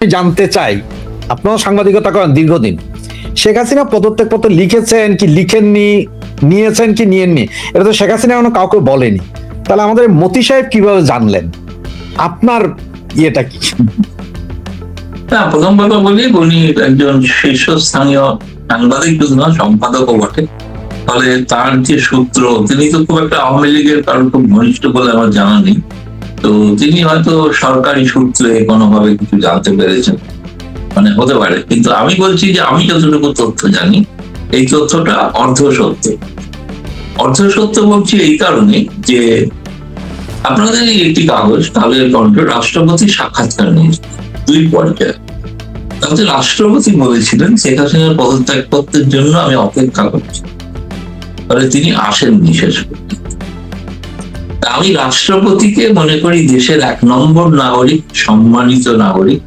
জানতে চাই, আপনারা সাংবাদিকতা করেন দীর্ঘদিন, শেখ হাসিনা পদত্যাগ পত্র লিখেছেন কি লিখেননি, নিয়েছেন কি নিয়েননি, এটা তো শেখ হাসিনা এখনো কাউকে বলেনি। তাহলে আমাদের মতি সাহেব কিভাবে জানলেন? আপনার ইয়েটা কি? না, প্রথম কথা বলি, উনি একজন শীর্ষস্থানীয় সাংবাদিক, শুধু না সম্পাদকও বটে। ফলে তার যে সূত্র, তিনি তো খুব একটা আওয়ামী লীগের কারণ খুব ঘনিষ্ঠ বলে আমার জানা নেই। তো তিনি হয়তো সরকারি সূত্রে কোনোভাবে কিছু জানতে পেরেছেন, মানে হতে পারে। কিন্তু আমি বলছি যে আমি যতটুকু তথ্য জানি, এই তথ্যটা অর্ধ সত্য। অর্ধ সত্য বলছি এই কারণে যে আপনাদের একটি কাগজ কালের কণ্ঠ রাষ্ট্রপতি সাক্ষাৎকার নিয়েছে 2 পর্যায়ে। তাহলে রাষ্ট্রপতি বলেছিলেন শেখ হাসিনার পদত্যাগ পত্রের জন্য আমি অপেক্ষা করছি, ফলে তিনি আসেননি শেষ পর্যন্ত। আমি রাষ্ট্রপতিকে মনে করি দেশের 1 নম্বর নাগরিক, সম্মানিত নাগরিক,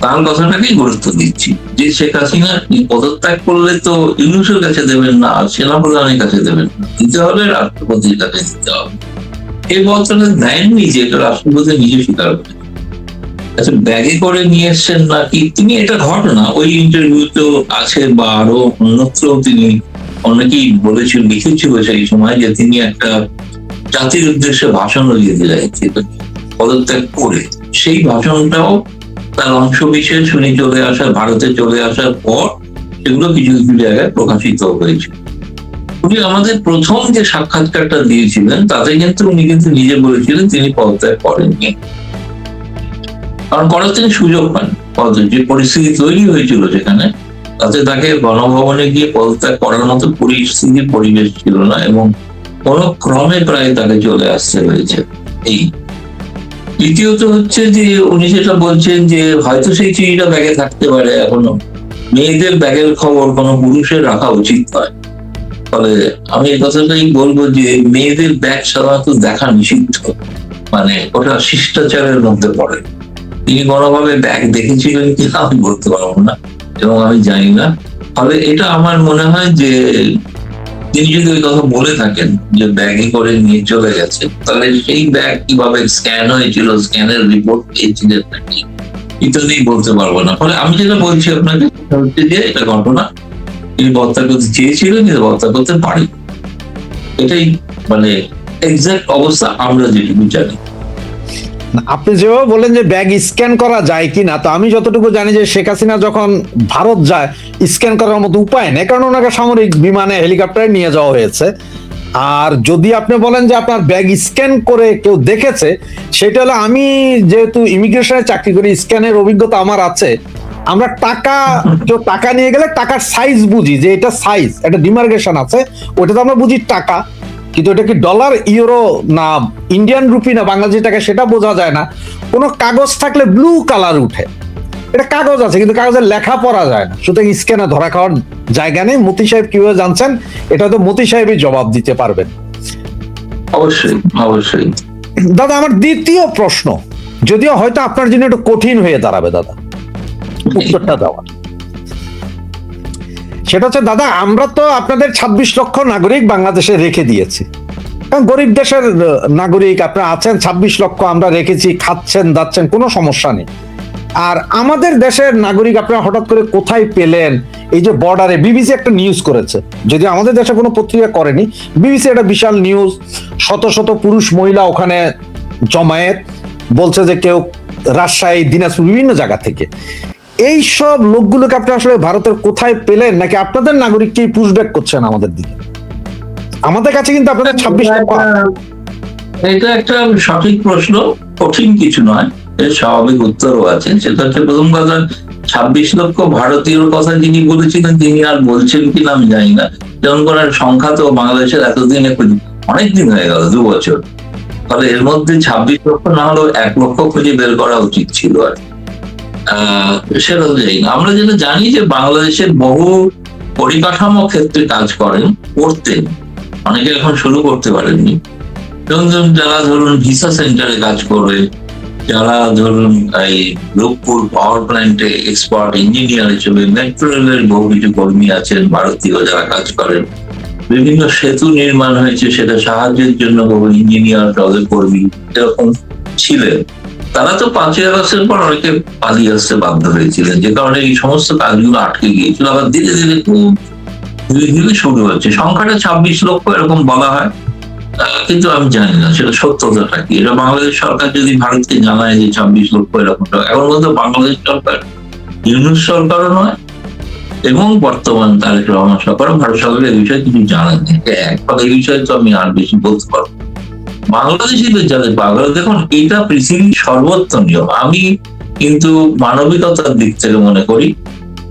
তার কথাটাকেই গুরুত্ব দিচ্ছি। যে শেখ হাসিনা পদত্যাগ করলে তো ইউনূসের কাছে দেবেন না, সেনাপ্রধানের কাছে দেবেন না, দিতে হবে রাষ্ট্রপতির কাছে দিতে হবে। এই পত্রটা দেননি, যে এটা রাষ্ট্রপতি নিজে স্বীকার করে। আচ্ছা, ব্যাগে করে নিয়ে এসছেন নাকি, তিনি এটা ঘটনা ওই ইন্টারভিউতেও আছে বা আরো অন্যত্র তিনি অনেকেই বলেছিল, লিখেছিল সেই সময় যে তিনি একটা জাতির উদ্দেশ্যে ভাষণও দিয়ে দিলেন পদত্যাগ করে। সেই ভাষণটাও তার অংশ বিশেষ উনি ভারতে চলে আসার পর সেগুলো কিছু কিছু জায়গায় প্রকাশিত হয়েছে। উনি আমাদের প্রথম যে সাক্ষাৎকারটা দিয়েছিলেন তাতে কিন্তু উনি কিন্তু নিজে বলেছিলেন তিনি পদত্যাগ করেননি, কারণ করার তিনি সুযোগ পান। যে পরিস্থিতি তৈরি হয়েছিল সেখানে, তাতে তাকে গণভবনে গিয়ে পদত্যাগ করার মতো পরিস্থিতির পরিবেশ ছিল না, এবং কোন ক্রমে প্রায় তাকে চলে আসতে হয়েছে। এই দ্বিতীয়ত হচ্ছে যে উনি যেটা বলছেন যে হয়তো সেই চিঠিটা ব্যাগে থাকতে পারে এখনো, মেয়েদের ব্যাগের খবর কোনো পুরুষের রাখা উচিত নয়। ফলে আমি এই কথাটাই বলবো যে মেয়েদের ব্যাগ সাধারণত দেখা নিষিদ্ধ, মানে ওটা শিষ্টাচারের মধ্যে পড়ে। তিনি কোনোভাবে ব্যাগ দেখেছিলেন কিনা আমি বলতে পারবো না, এবং আমি জানি না। ফলে এটা আমার মনে হয় যে তিনি যদি ওই কথা বলে থাকেন যে ব্যাগে করে নিয়ে চলে গেছে, তাহলে সেই ব্যাগ কিভাবে স্ক্যান হয়েছিল, স্ক্যানের রিপোর্ট পেয়েছিলেন নাকি, ইত্যাদি বলতে পারবো না। ফলে আমি যেটা বলছি আপনাকে হচ্ছে যে এটা ঘটনা, তিনি পদত্যাগ করতে চেয়েছিলেন কিন্তু পদত্যাগ করতে পারেন। এটাই মানে এক্সাক্ট অবস্থা আমরা যেটুকু জানি। আপনি যেভাবে বলেন যে ব্যাগ স্ক্যান করা যায় কিনা, তো আমি যতটুকু জানি যে শেখ হাসিনা যখন ভারত যায় স্ক্যান করার মতো উপায় নেই, কারণ ওনাকে সামরিক বিমানে হেলিকপ্টারে নিয়ে যাওয়া হয়েছে। আর যদি আপনি বলেন যে আপনার ব্যাগ স্ক্যান করে কেউ দেখেছে, সেটা হলো, আমি যেহেতু ইমিগ্রেশনে চাকরি করি, স্ক্যানের অভিজ্ঞতা আমার আছে। আমরা কেউ টাকা নিয়ে গেলে টাকার সাইজ বুঝি, যে এটা সাইজ, একটা ডিমার্কেশন আছে, ওটা তো আমরা বুঝি টাকা। কিন্তু এটা কি ডলার, ইউরো, না ইন্ডিয়ান রুপি, না বাংলাদেশি টাকা, সেটা বোঝা যায় না। কোনো কাগজ থাকলে ব্লু কালার উঠে, এটা কাগজ আছে কিন্তু কাগজের লেখা পড়া যায় না, সুতরাং স্ক্যানে ধরা খাওয়ার জায়গা নেই। মতি সাহেব কিভাবে জানছেন, এটা তো মতি সাহেবই জবাব দিতে পারবেন। অবশ্যই অবশ্যই। দাদা, আমার দ্বিতীয় প্রশ্ন, যদিও হয়তো আপনার জন্য একটু কঠিন হয়ে দাঁড়াবে দাদা উত্তরটা দেওয়া, সেটা হচ্ছে, দাদা আমরা তো আপনাদের 26 লক্ষ নাগরিক বাংলাদেশে রেখে দিয়েছি, কারণ গরিব দেশের নাগরিক আপনারা আছেন, 26 লক্ষ আমরা রেখেছি, খাচ্ছেন দাচ্ছেন, কোনো সমস্যা নেই। আর আমাদের দেশের নাগরিক আপনারা হঠাৎ করে কোথায় পেলেন? এই যে বর্ডারে বিবিসি একটা নিউজ করেছে, যদিও আমাদের দেশে কোনো পত্রিকা করেনি, বিবিসি একটা বিশাল নিউজ, শত শত পুরুষ মহিলা ওখানে জমায়েত, বলছে যে কেউ রাজশাহী, দিনাজপুর, বিভিন্ন জায়গা থেকে। এই সব লোকগুলোকে আপনারা আসলে ভারতের কোথায় পেলেন, নাকি আপনাদের নাগরিককেই পুশব্যাক করছেন আমাদের দিকে? আমাদের কাছে কিন্তু আপনাদের 26 লক্ষ। এটা একটা সঠিক প্রশ্ন, কঠিন কিছু নয়, এর স্বাভাবিক উত্তরও আছে। সেটা হচ্ছে, প্রথম কথা, 26 লক্ষ ভারতীয়র কথা যিনি বলেছিলেন তিনি আর বলছেন কিনা আমি জানি না। যেমন করার সংখ্যা তো বাংলাদেশের এতদিনে অনেকদিন হয়ে গেল, 2 বছর। ফলে এর মধ্যে 26 লক্ষ না হলেও 1 লক্ষ খুঁজে বের করা উচিত ছিল। আর সেটা তো জানি না। আমরা যেটা জানি যে বাংলাদেশের বহু পরিকাঠামো ক্ষেত্রে কাজ করতেন, অনেকে এখন শুরু করতে পারেননি। যারা ধরুন ভিসা সেন্টারে কাজ করে, যারা ধরুন এই রূপপুর পাওয়ার প্ল্যান্টে এক্সপার্ট ইঞ্জিনিয়ার হিসেবে, মেট্রো রেলের বহু কিছু কর্মী আছেন ভারতীয় যারা কাজ করেন, বিভিন্ন সেতু নির্মাণ হয়েছে সেটা সাহায্যের জন্য বহু ইঞ্জিনিয়ার, দলের কর্মী এরকম ছিলেন। তারা তো 5ই আগস্টের পর অনেকে পালিয়ে আসতে বাধ্য হয়েছিলেন, যে কারণে এই সমস্ত কাজগুলো আটকে গিয়েছিল। আবার ধীরে ধীরে খুব ধীরে ধীরে শুরু হচ্ছে। সংখ্যাটা 26 লক্ষ এরকম বলা হয়, কিন্তু আমি জানি না সেটা সত্যতাটা কি। এটা বাংলাদেশ সরকার যদি ভারতকে জানায় যে 26 লক্ষ এরকম, এখন বলতে বাংলাদেশ সরকার ইউনূস সরকারও নয় এবং বর্তমান তারেক রহমান সরকার ভারত সরকারের এই বিষয়ে কিছু জানেন না। ফলে এই বিষয়ে তো আমি আর বেশি বলতে পারবো। বাংলাদেশিদের যাদের বাংলা, দেখুন এটা পৃথিবীর সর্বোচ্চ নিয়ম। আমি কিন্তু মানবিকতার দিক থেকে মনে করি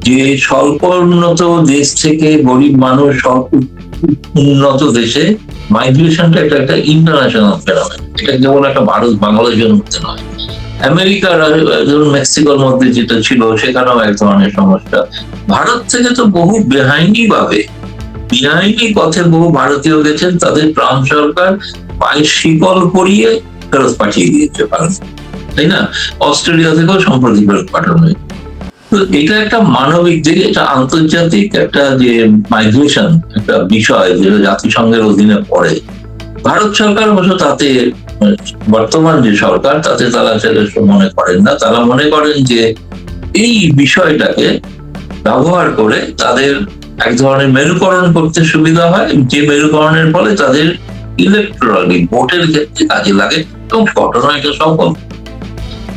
যে স্বল্প উন্নত দেশ থেকে গরিব মানুষ সব উন্নত দেশে মাইগ্রেশনটা একটা ইন্টারন্যাশনাল ফেনোমেন। এটা যেমন একটা ভারত বাংলাদেশের মধ্যে নয়, আমেরিকার ধরুন মেক্সিকোর মধ্যে যেটা ছিল সেখানেও এক ধরনের সমস্যা। ভারত থেকে তো বহু বেআইনি পথে বহু ভারতীয় গেছেন, তাদের ট্রাম্প সরকার পায়ে শিকল পরিয়ে ফেরত পাঠিয়ে দিয়েছে ভারত, তাই না? অস্ট্রেলিয়া থেকেও সম্প্রতি ফেরত পাঠানো হয়েছে। তো এটা একটা মানবিক দিক, এটা আন্তর্জাতিক একটা যে মাইগ্রেশন একটা বিষয় যেটা জাতিসংঘের অধীনে পড়ে। ভারত সরকার অবশ্য তাতে, বর্তমান যে সরকার তাতে তারা মনে করেন না। তারা মনে করেন যে এই বিষয়টাকে ব্যবহার করে তাদের এক ধরনের মেরুকরণ করতে সুবিধা হয়, যে মেরুকরণের ফলে তাদের ইলেকট্রালি ভোটের ক্ষেত্রে কাজে লাগে এবং ঘটনা এটা সফল।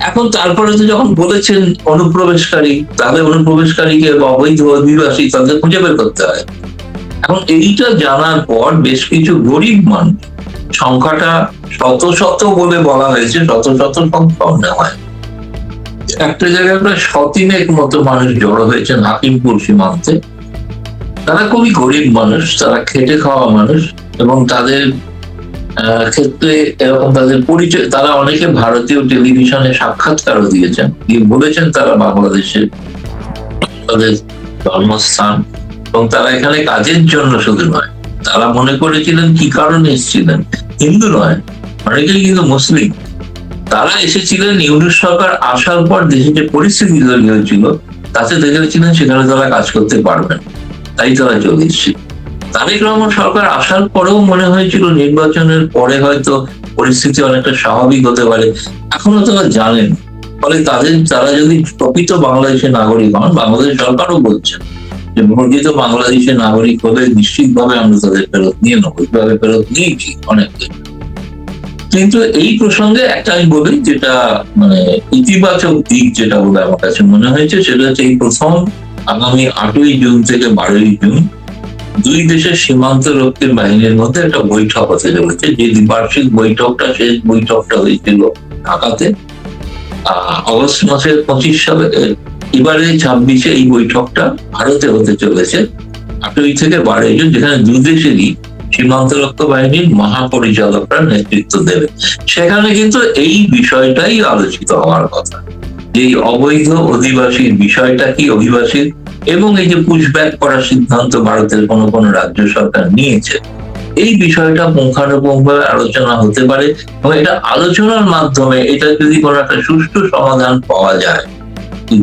এখন তারপরে তো যখন বলেছেন অনুপ্রবেশকারী, তাহলে অনুপ্রবেশকারীকে অবৈধ অভিবাসী তাদের খুঁজে বের করতে হয়। এখন এইটা জানার পর বেশ কিছু গরিব মানুষ, সংখ্যাটা শত শত বলে বলা হয়েছে, শত শত সংখ্যাও নেওয়া, একটা জায়গায় প্রায় 100-3 মতো মানুষ জড়ো হয়েছেন হাকিমপুর সীমান্তে। তারা খুবই গরিব মানুষ, তারা খেটে খাওয়া মানুষ এবং তাদের ক্ষেত্রে এরকম তাদের পরিচয়, তারা অনেকে ভারতীয় টেলিভিশনে সাক্ষাৎকারও দিয়েছেন, দিয়ে বলেছেন তারা বাংলাদেশের তাদের জন্মস্থান এবং তারা এখানে কাজের জন্য শুধু নয়, তারা মনে করেছিলেন কি কারণে এসেছিলেন, হিন্দু নয়, অনেকেই কিন্তু মুসলিম। তারা এসেছিলেন ইউনূস সরকার আসার পর দেশে যে পরিস্থিতি তৈরি হয়েছিল তাতে দেখেছিলেন সেখানে তারা কাজ করতে পারবেন, তাই তারা চলে এসেছে। তারেক রহমান সরকার আসার পরেও মনে হয়েছিল নির্বাচনের পরে হয়তো পরিস্থিতি অনেকটা স্বাভাবিক হতে পারে, এখনো তারা জানেন। ফলে তারা যদি প্রকৃত বাংলাদেশের নাগরিক হন, বাংলাদেশ সরকারও বলছেন যে প্রকৃত বাংলাদেশের নাগরিক হলে নিশ্চিতভাবে আমরা তাদের ফেরত নিয়ে নেবো, এইভাবে ফেরত নিয়েছি অনেককে। কিন্তু এই প্রসঙ্গে একটা আমি বলি, যেটা মানে ইতিবাচক দিক যেটা বলে আমার কাছে মনে হয়েছে, সেটা হচ্ছে এই প্রথম আগামী 8ই জুন থেকে 12ই জুন দুই দেশের সীমান্ত রক্ষী বাহিনীর মধ্যে একটা বৈঠক হতে চলেছে। যে দ্বিবার্ষিক বৈঠকটা, শেষ বৈঠকটা হয়েছিল ঢাকাতে অগস্ট মাসের 25 সালে, এবারে 26-এ এই বৈঠকটা ভারতে হতে চলেছে 8ই থেকে 12ই জুন, যেখানে দুই দেশেরই সীমান্তরক্ষী বাহিনীর মহাপরিচালকরা নেতৃত্ব দেবে। সেখানে কিন্তু এই বিষয়টাই আলোচিত হওয়ার কথা, যে অবৈধ অধিবাসীর বিষয়টা কি, অভিবাসীর, এবং এই যে পুশব্যাক করার সিদ্ধান্ত ভারতের কোন কোন রাজ্য সরকার নিয়েছে, এই বিষয়টা পুঙ্খানুপুঙ্খভাবে আলোচনা হতে পারে। এবং এটা আলোচনার মাধ্যমে এটা যদি কোনো একটা সুষ্ঠু সমাধান পাওয়া যায়,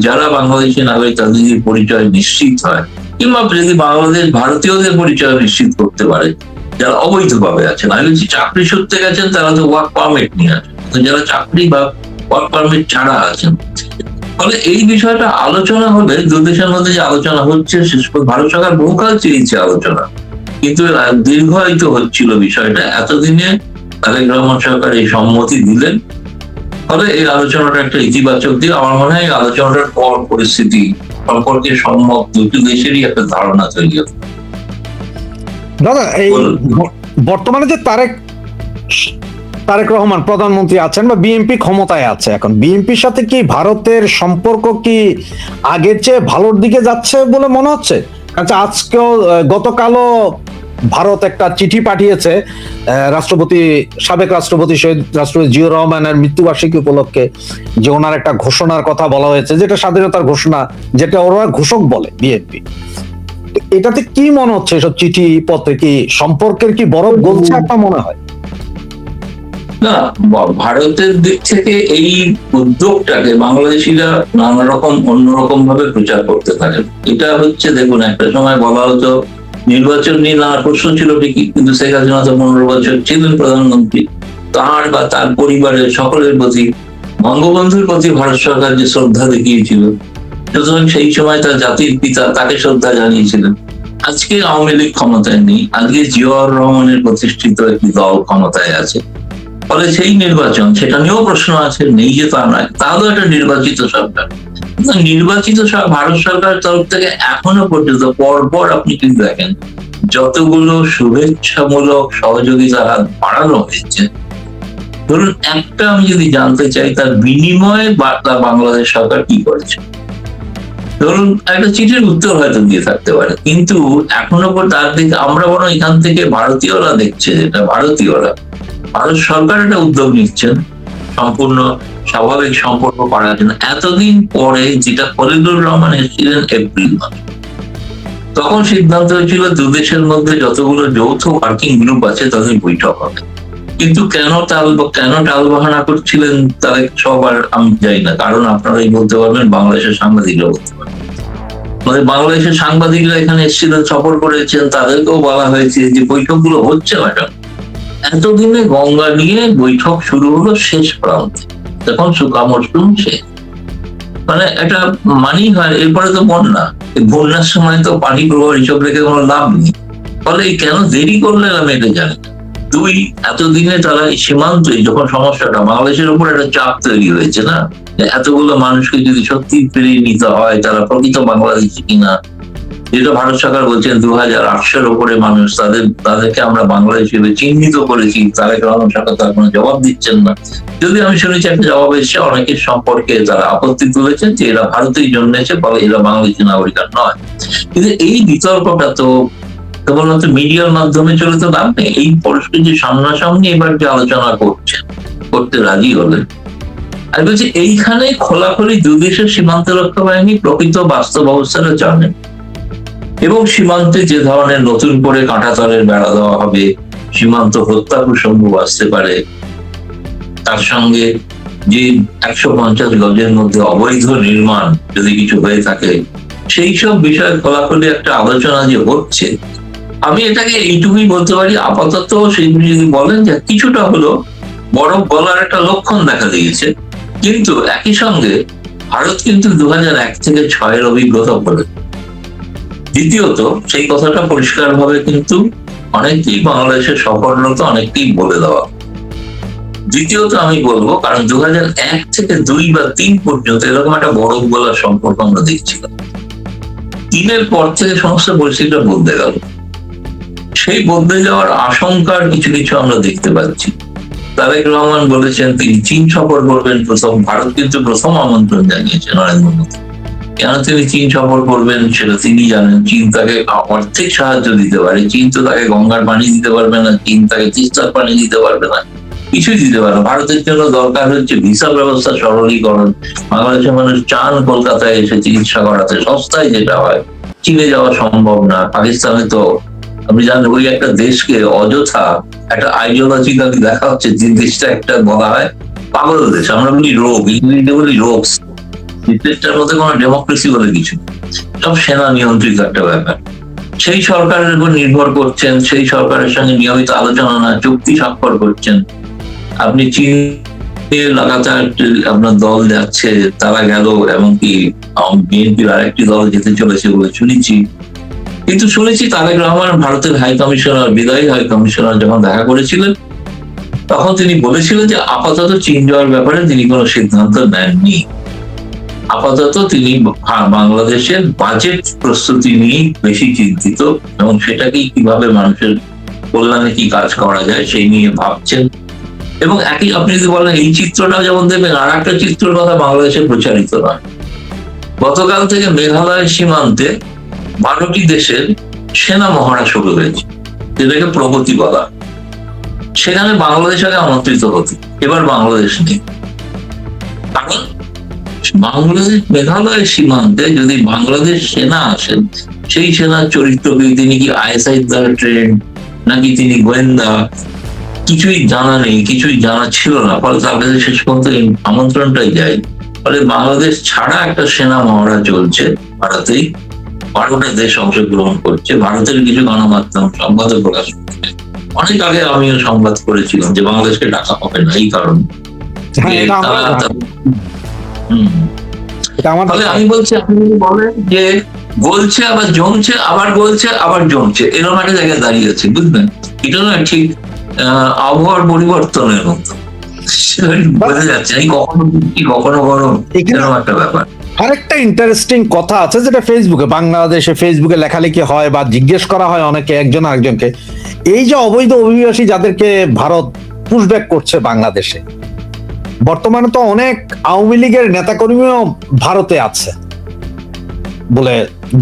যারা বাংলাদেশি নাগরিক তাদের যদি পরিচয় নিশ্চিত হয়, কিংবা যদি বাংলাদেশ ভারতীয়দের পরিচয় নিশ্চিত করতে পারে যারা অবৈধভাবে আছেন। আমি বলছি চাকরি সূত্রে গেছেন তারা তো ওয়ার্ক পারমিট নিয়ে আছেন, যারা চাকরি বা ওয়ার্ক পারমিট ছাড়া আছেন। ফলে এই বিষয়টা আলোচনা হলে দু দেশের মধ্যে যে আলোচনা হচ্ছে, ভারত সরকার বহুকাল চেয়েছে আলোচনা, কিন্তু দীর্ঘায়িত হচ্ছিল বিষয়টা। এতদিনে তারেক রহমান সরকার এই সম্মতি দিলেন, ফলে এই আলোচনাটা একটা ইতিবাচক দিক। আমার মনে হয় আলোচনাটার পর পরিস্থিতি সম্পর্কে সম্মত দুটি দেশেরই একটা ধারণা তৈরি হবে। দাদা, এই বর্তমানে যে তারেক রহমান প্রধানমন্ত্রী আছেন বা বিএনপি ক্ষমতায় আছে, এখন বিএনপির সাথে কি ভারতের সম্পর্ক কি আগের চেয়ে ভালোর দিকে যাচ্ছে বলে মনে হচ্ছে? আচ্ছা, আজকেও গতকালও ভারত একটা চিঠি পাঠিয়েছে সাবেক রাষ্ট্রপতি শহীদ রাষ্ট্রপতি জিয়াউর রহমানের মৃত্যুবার্ষিকী উপলক্ষে, যে ওনার একটা ঘোষণার কথা বলা হয়েছে, যেটা স্বাধীনতার ঘোষণা, যেটা ওরা ঘোষক বলে বিএনপি। এটাতে কি মনে হচ্ছে, এসব চিঠি পত্রে কি সম্পর্কের কি বরফ গলছে আপনার মনে হয়? না, ভারতের দিক থেকে এই উদ্যোগটাকে বাংলাদেশিরা নানা রকম অন্যরকম ভাবে প্রচার করতে থাকেন। এটা হচ্ছে, দেখুন, একটা সময় বলা হতো নির্বাচন নিয়ে নানা প্রশ্ন ছিল ঠিকই, কিন্তু শেখ হাসিনা তো 15 বছর ছিলেন প্রধানমন্ত্রী, তার বা তার পরিবারের সকলের প্রতি বঙ্গবন্ধুর প্রতি ভারত সরকার যে শ্রদ্ধা দেখিয়েছিল, সুতরাং সেই সময় তার জাতির পিতা তাকে শ্রদ্ধা জানিয়েছিলেন। আজকে আওয়ামী লীগ ক্ষমতায় নেই, আজকে জিয়াউর রহমানের প্রতিষ্ঠিত একটি দল ক্ষমতায় আছে, ফলে সেই নির্বাচন সেটা নিয়েও প্রশ্ন আছে, নেই যে তা নয়, তাহলেও একটা নির্বাচিত সরকার। নির্বাচিত ভারত সরকারের তরফ থেকে এখনো পর্যন্ত পরপর আপনি কিন্তু দেখেন যতগুলো শুভেচ্ছামূলক সহযোগিতার হাত বাড়ানো হয়েছে, ধরুন একটা আমি যদি জানতে চাই তার বিনিময়ে বাংলাদেশ সরকার কি করেছে, ধরুন একটা চিঠির উত্তর হয়তো দিয়ে থাকতে পারে, কিন্তু এখনো পর তার দিকে আমরা বরং এখান থেকে ভারতীয়রা দেখছে, যেটা ভারতীয়রা ভারত সরকার একটা উদ্যোগ নিচ্ছেন সম্পূর্ণ স্বাভাবিক সম্পর্ক করার জন্য। এতদিন পরে যেটা খলিলুর রহমান এসেছিলেন এপ্রিল মাসে, তখন সিদ্ধান্ত হয়েছিল দুদেশের মধ্যে যতগুলো যৌথ ওয়ার্কিং গ্রুপ আছে তাদের বৈঠক হবে, কিন্তু কেন টালবাহানা করছিলেন তাদের সবার আমি জানি না, কারণ আপনারাই বলতে পারবেন, বাংলাদেশের সাংবাদিকরা বলতে পারবেন। মানে বাংলাদেশের সাংবাদিকরা এখানে এসেছিলেন, সফর করেছেন, তাদেরকেও বলা হয়েছে যে বৈঠকগুলো হচ্ছে ম্যাডাম। এতদিনে গঙ্গা নিয়ে বৈঠক শুরু হলো শেষ প্রান্তে, তখন শুকা মরশুম শেষ, মানে একটা মানি হয়, এরপরে তো বন্যা, বন্যার সময় তো পানি প্রবাহ হিসাব রেখে কোনো লাভ নেই, ফলে কেন দেরি করলেন আমি এটা জানি না। দুই, এতদিনে তারা সীমান্তে যখন সমস্যাটা বাংলাদেশের উপর একটা চাপ তৈরি হয়েছে না, এতগুলো মানুষকে যদি সত্যি ফিরিয়ে নিতে হয়, তারা প্রকৃত বাংলাদেশি কিনা, যেটা ভারত সরকার বলছেন 2800-র উপরে মানুষ, তাদেরকে আমরা বাংলাদেশ হিসেবে চিহ্নিত করেছি, তারেক রহমান সরকার তার কোনো জবাব দিচ্ছেন না। যদি আমি শুনেছি একটা জবাব এসেছে, অনেকের সম্পর্কে তারা আপত্তি তুলেছেন যে এরা ভারতেই জন্মেছে, ফলে এরা বাংলাদেশি নাগরিক নয়। কিন্তু এই বিতর্কটা তো কেবলমাত্র মিডিয়ার মাধ্যমে চলে তো লাভ নেই, এই পরিস্থিতি সামনাসামনি এবার যে আলোচনা করতে রাজি হলেন। আর বলছি এইখানে খোলাখুলি দুদেশের সীমান্ত রক্ষা বাহিনী প্রকৃত বাস্তব অবস্থাটা জানেন, এবং সীমান্তে যে ধরনের নতুন করে কাঁটাতারের বেড়া দেওয়া হবে, সীমান্ত হত্যা প্রসঙ্গ আসতে পারে, তার সঙ্গে যে 150 গজের মধ্যে অবৈধ নির্মাণ যদি কিছু হয়ে থাকে, সেই সব বিষয়ে খোলাখুলি একটা আলোচনা যে হচ্ছে, আমি এটাকে এইটুকুই বলতে পারি আপাতত। সেইগুলি যদি বলেন যে কিছুটা হলো বরফ গলার একটা লক্ষণ দেখা দিয়েছে, কিন্তু একই সঙ্গে ভারত কিন্তু 2001 থেকে 6-এর অভিজ্ঞতা বলে। দ্বিতীয়ত সেই কথাটা পরিষ্কার ভাবে কিন্তু অনেকেই বাংলাদেশের সফলতা অনেককেই বলে দেওয়া। দ্বিতীয়ত আমি বলবো, কারণ 2001 থেকে 2 বা 3 পর্যন্ত এরকম একটা বরফ গলার সম্পর্ক আমরা দেখছিলাম, 3-এর পর থেকে সমস্ত পরিস্থিতিটা বদলে গেল। সেই বদলে যাওয়ার আশঙ্কার কিছু কিছু আমরা দেখতে পাচ্ছি। তারেক রহমান বলেছেন তিনি চীন সফর করবেন প্রথম, ভারত কিন্তু প্রথম আমন্ত্রণ জানিয়েছে নরেন্দ্র মোদী। কেন তিনি চীন সফর করবেন সেটা তিনি জানেন। চীন তাকে আর্থিক সাহায্য দিতে পারে, চীন তো তাকে গঙ্গার পানি দিতে পারবে না, চীন তাকে তিস্তার পানি দিতে পারবে না, কিছুই দিতে পারে না। ভারতের জন্য দরকার হচ্ছে ভিসা ব্যবস্থা সরলীকরণ। বাংলাদেশের মানুষ চান কলকাতায় এসে চিকিৎসা করাতে, সস্তায় যেটা হয়। চীনে যাওয়া সম্ভব না, পাকিস্তানে তো আপনি জানেন ওই একটা দেশকে অযথা একটা আইডিওলজিক্যালি দেখা হচ্ছে, যে দেশটা একটা বলা হয় পাগল দেশ, আমরা বলি রোগ, ইংরেজিতে বলি রোগস। দেশটার মধ্যে কোনো ডেমোক্রেসি বলে কিছু, সব সেনা নিয়ন্ত্রিত একটা ব্যাপার। সেই সরকারের উপর নির্ভর করছেন, সেই সরকারের সঙ্গে নিয়মিত আলোচনা না চুক্তি স্বাক্ষর করছেন। আপনি চীনে লাগাতার আপনার দল যাচ্ছে, তারা গেল, এমনকি বিএনপির আরেকটি দল যেতে চলেছে বলে শুনেছি। কিন্তু শুনেছি তারেক রহমান ভারতের হাই কমিশনার, বিদায়ী হাই কমিশনার যখন দেখা করেছিলেন, তখন তিনি বলেছিলেন যে আপাতত চীন যাওয়ার ব্যাপারে তিনি কোনো সিদ্ধান্ত নেননি। আপাতত তিনি বাংলাদেশের বাজেট প্রস্তুতি নিয়ে বেশি চিন্তিত, এবং সেটাকেই কিভাবে মানুষের কল্যাণে কি কাজ করা যায় সেই নিয়ে ভাবছেন। এবং একই আপনি যদি বলেন এই চিত্রটা যেমন দেখবেন, আর একটা চিত্রের কথা বাংলাদেশে প্রচারিত নয়। গতকাল থেকে মেঘালয়ের সীমান্তে 12টি দেশের সেনা মহড়া শুরু হয়েছে, যেটাকে প্রগতি বলা। সেখানে বাংলাদেশ আগে আমন্ত্রিত হতো, এবার বাংলাদেশ নেই। কারণ বাংলাদেশ মেঘালয়ের সীমান্তে যদি বাংলাদেশ সেনা আসেন, সেই সেনার চরিত্রকে তিনি কি আইএসআই দ্বারা ট্রেন নাকি তিনি গোয়েন্দা, কিছুই জানা নেই, কিছুই জানা ছিল না। ফলে তার কাছে শেষ পর্যন্ত আমন্ত্রণটাই যায়। ফলে বাংলাদেশ ছাড়া একটা সেনা মহড়া চলছে ভারতেই, 12টা দেশ অংশগ্রহণ করছে। ভারতের কিছু গণমাধ্যম সংবাদও প্রকাশ করছে। অনেক আগে আমিও সংবাদ করেছিলাম যে বাংলাদেশকে ডাকা হবে না এই কারণে। হ্যাঁ, যে এটা আমরা তারা জানি। হুম। এটা আমার তাহলে আমি বলছি, আপনি যদি বলেন যে গলছে আবার জমছে, আবার গলছে আবার জমছে, এরকম একটা জায়গায় দাঁড়িয়ে আছে, বুঝলেন? এটা না ঠিক আবহাওয়ার পরিবর্তনের মতো, বোঝা যাচ্ছে এই কখনো বৃষ্টি কখনো গরম, এখানে এরকম একটা ব্যাপার। আরেকটা ইন্টারেস্টিং কথা আছে, যেটা ফেসবুকে, বাংলাদেশে ফেসবুকে লেখালেখি হয় বা জিজ্ঞেস করা হয় অনেকে একজন আরেকজনকে, এই যে অবৈধ অভিবাসী যাদেরকে ভারত পুশব্যাক করছে বাংলাদেশে, বর্তমানে তো অনেক আওয়ামী লীগের নেতাকর্মীও ভারতে আছে বলে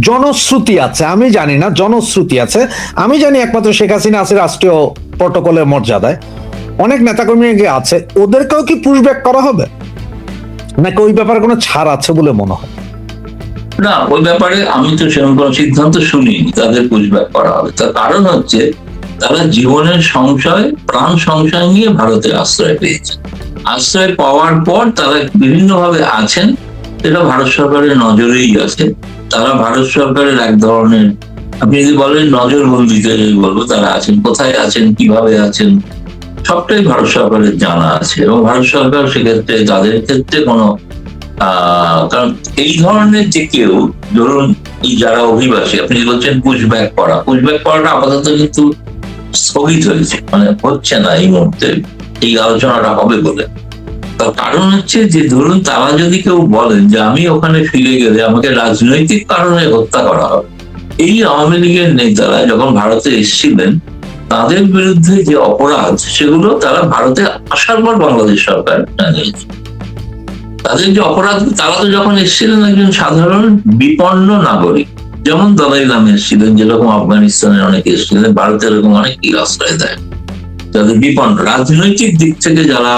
জনশ্রুতি আছে, আমি জানি না, জনশ্রুতি আছে। আমি জানি একমাত্র শেখ হাসিনা আছে রাষ্ট্রীয় প্রটোকলের মর্যাদায়, অনেক নেতাকর্মী আছে, ওদেরকেও কি পুশব্যাক করা হবে নাকি ওই ব্যাপারে কোনো ছাড় আছে বলে মনে হয়? না, ওই ব্যাপারে আমি তো সেরকম কোনো সিদ্ধান্ত শুনিনি তাদের পুশব্যাক করা হবে। তার কারণ হচ্ছে তারা জীবনের সংশয়, প্রাণ সংশয় নিয়ে ভারতে আশ্রয় পেয়েছে। আশ্রয় পাওয়ার পর তারা বিভিন্নভাবে আছেন, এটা ভারত সরকারের নজরেই আছে। তারা ভারত সরকারের এক ধরনের, আপনি যদি বলেন নজরবন্দিতে, যদি বলবো তারা আছেন, কোথায় আছেন, কিভাবে আছেন, সবটাই ভারত সরকারের জানা আছে। এবং ভারত সরকার সেক্ষেত্রে তাদের ক্ষেত্রে কোনো কারণ এই ধরনের যে কেউ, ধরুন এই যারা অভিবাসী, আপনি বলছেন পুশব্যাক করাটা আপাতত কিন্তু স্থগিত হয়েছে, মানে হচ্ছে না এই মুহূর্তে, এই আলোচনাটা হবে বলে। তার কারণ হচ্ছে যে ধরুন তারা যদি কেউ বলেন যে আমি ওখানে ফিরে গেলে আমাকে রাজনৈতিক কারণে হত্যা করা হবে, এই আওয়ামী লীগের নেতারা যখন ভারতে এসেছিলেন তাদের বিরুদ্ধে যে অপরাধ, সেগুলো তারা ভারতে আসার পর বাংলাদেশ সরকার জানিয়েছে। তাদের যে অপরাধ, তারা তো যখন এসেছিলেন একজন সাধারণ বিপন্ন নাগরিক, যেমন দলাই লামা এসেছিলেন, যেরকম আফগানিস্তানের অনেকে এসেছিলেন, ভারতের এরকম অনেকেই আশ্রয় দেয় যাদের বিপন্ন, রাজনৈতিক দিক থেকে যারা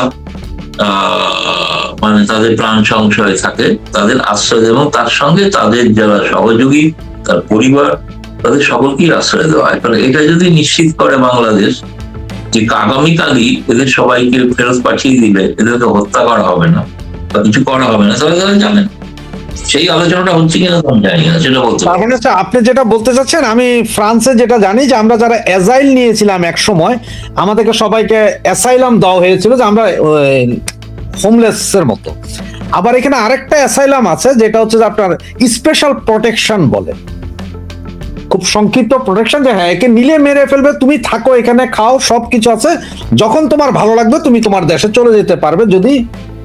মানে তাদের প্রাণ সংশয় থাকে, তাদের আশ্রয় দেয়, এবং তার সঙ্গে তাদের যারা সহযোগী, তার পরিবার, তাদের সকলকেই আশ্রয় দেওয়া হয়। কারণ এটা যদি নিশ্চিত করে বাংলাদেশ যে আগামীকালই এদের সবাইকে ফেরত পাঠিয়ে দিলে এদেরকে হত্যা করা হবে না বা কিছু করা হবে না, তাহলে তারা জানেন। সেই আলোচনাটা হচ্ছে কিনা আমি জানি না, সেটা বলতে তার মানে হচ্ছে আপনি যেটা বলতে চাচ্ছেন, আমি ফ্রান্সে যেটা জানি যে আমরা যারা অ্যাজাইল নিয়েছিলাম এক সময়, আমাদেরকে সবাইকে অ্যাসাইলাম দেওয়া হয়েছিল যে আমরা হোমলেস এর মতো। আবার এখানে আরেকটা অ্যাসাইলাম আছে যেটা হচ্ছে যে আপনার স্পেশাল প্রোটেকশন বলে, খুব সংক্ষিপ্ত প্রোটেকশন, যে হ্যাঁ একে নিলে মেরে ফেলবে, তুমি থাকো এখানে, খাও, সবকিছু আছে, যখন তোমার ভালো লাগবে তুমি তোমার দেশে চলে যেতে পারবে যদি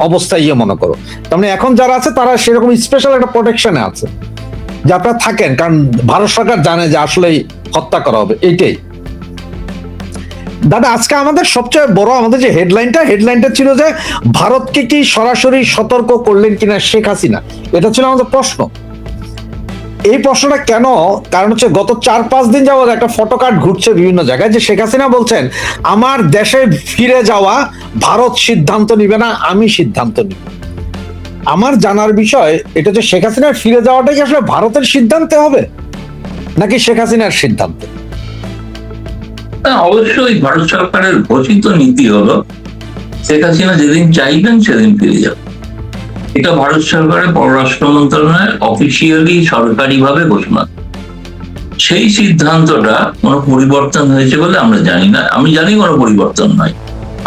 অবস্থা ইয়ে মনে করো। তার মানে এখন যারা আছে তারা সেরকম স্পেশাল একটা প্রোটেকশনে আছে যে আপনারা থাকেন, কারণ ভারত সরকার জানে যে আসলেই হত্যা করা হবে। এইটাই দাদা আজকে আমাদের সবচেয়ে বড় আমাদের যে হেডলাইনটা ছিল যে ভারতকে কি সরাসরি সতর্ক করলেন কিনা শেখ হাসিনা, এটা ছিল আমাদের প্রশ্ন। এই প্রশ্নটা কেন, কারণ হচ্ছে গত 4-5 দিন যাবত একটা ফটোকার্ড ঘুরছে বিভিন্ন জায়গায় যে শেখ হাসিনা বলছেন আমার দেশে ফিরে যাওয়া ভারত সিদ্ধান্ত নিবে না, আমি সিদ্ধান্ত নিব। আমার জানার বিষয় এটা, যে শেখ হাসিনার ফিরে যাওয়াটা কি আসলে ভারতের সিদ্ধান্তে হবে নাকি শেখ হাসিনার সিদ্ধান্তে? অবশ্যই ভারত সরকারের ঘোষিত নীতি হলো শেখ হাসিনা যেদিন চাইবেন সেদিন ফিরে যাবে। এটা ভারত সরকারের পররাষ্ট্র মন্ত্রণালয়ের অফিসিয়ালি সরকারিভাবে ঘোষণা। সেই সিদ্ধান্তটা কোনো পরিবর্তন হয়েছে বলে আমরা জানি না। আমি জানি কোনো পরিবর্তন নয়।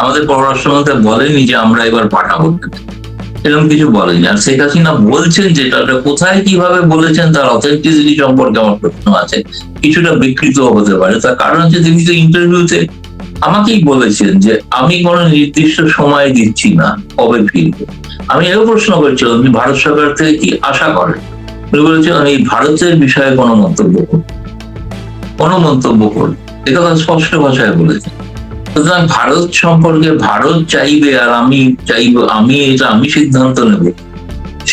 আমাদের পররাষ্ট্রমন্ত্রী বলেনি যে আমরা এবার পাঠাবো, এরকম কিছু বলেনি। আর শেখ হাসিনা বলছেন যেটা, কোথায় কিভাবে বলেছেন তার অথেন্টিসিটি সম্পর্কে আমার প্রশ্ন আছে, কিছুটা বিকৃত হতে পারে। তার কারণ হচ্ছে তিনি তো ইন্টারভিউতে আমাকেই বলেছেন যে আমি কোনো নির্দিষ্ট সময় দিচ্ছি না কবে ফিরবো। আমি এও প্রশ্ন করছিলাম যে ভারত সরকার থেকে কি আশা করেন, উনি বলেছেন আমি ভারতের বিষয়ে কোনো মন্তব্য করব, একথা স্পষ্ট ভাষায় বলেছেন। সুতরাং ভারত সম্পর্কে ভারত চাইবে আর আমি চাইবো, আমি সিদ্ধান্ত নেব,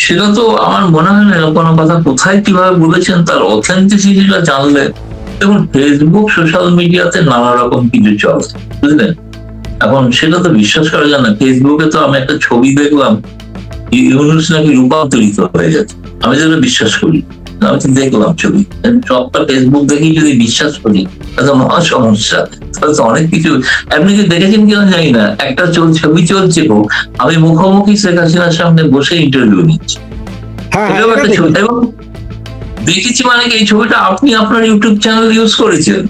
সেটা তো আমার মনে হয় না এরকম কোনো কথা কোথায় কিভাবে বলেছেন তার অথেন্টিসিটিটা জানলে। দেখুন ফেসবুক, সোশ্যাল মিডিয়াতে নানা রকম কিছু চলে, বুঝলেন? এখন সেটা তো বিশ্বাস করা যায় না। ফেসবুকে তো আমি একটা ছবি দেখলাম, ইউনুস নাকি রূপান্তরিত হয়ে গেছে, আমি যেটা বিশ্বাস করি, আমি তো দেখলাম ছবি, সবটা ফেসবুক দেখেই যদি বিশ্বাস করি তাহলে মহা সমস্যা। তাহলে তো অনেক কিছু, আপনি কি দেখেছেন কিনা জানি না, একটা ছবি চলছে, আমি মুখোমুখি শেখ হাসিনার সামনে বসে ইন্টারভিউ নিচ্ছি, এটাও একটা ছবি। এবং দেখেছি মানে এই ছবিটা আপনি আপনার ইউটিউব চ্যানেল ইউজ করেছেন,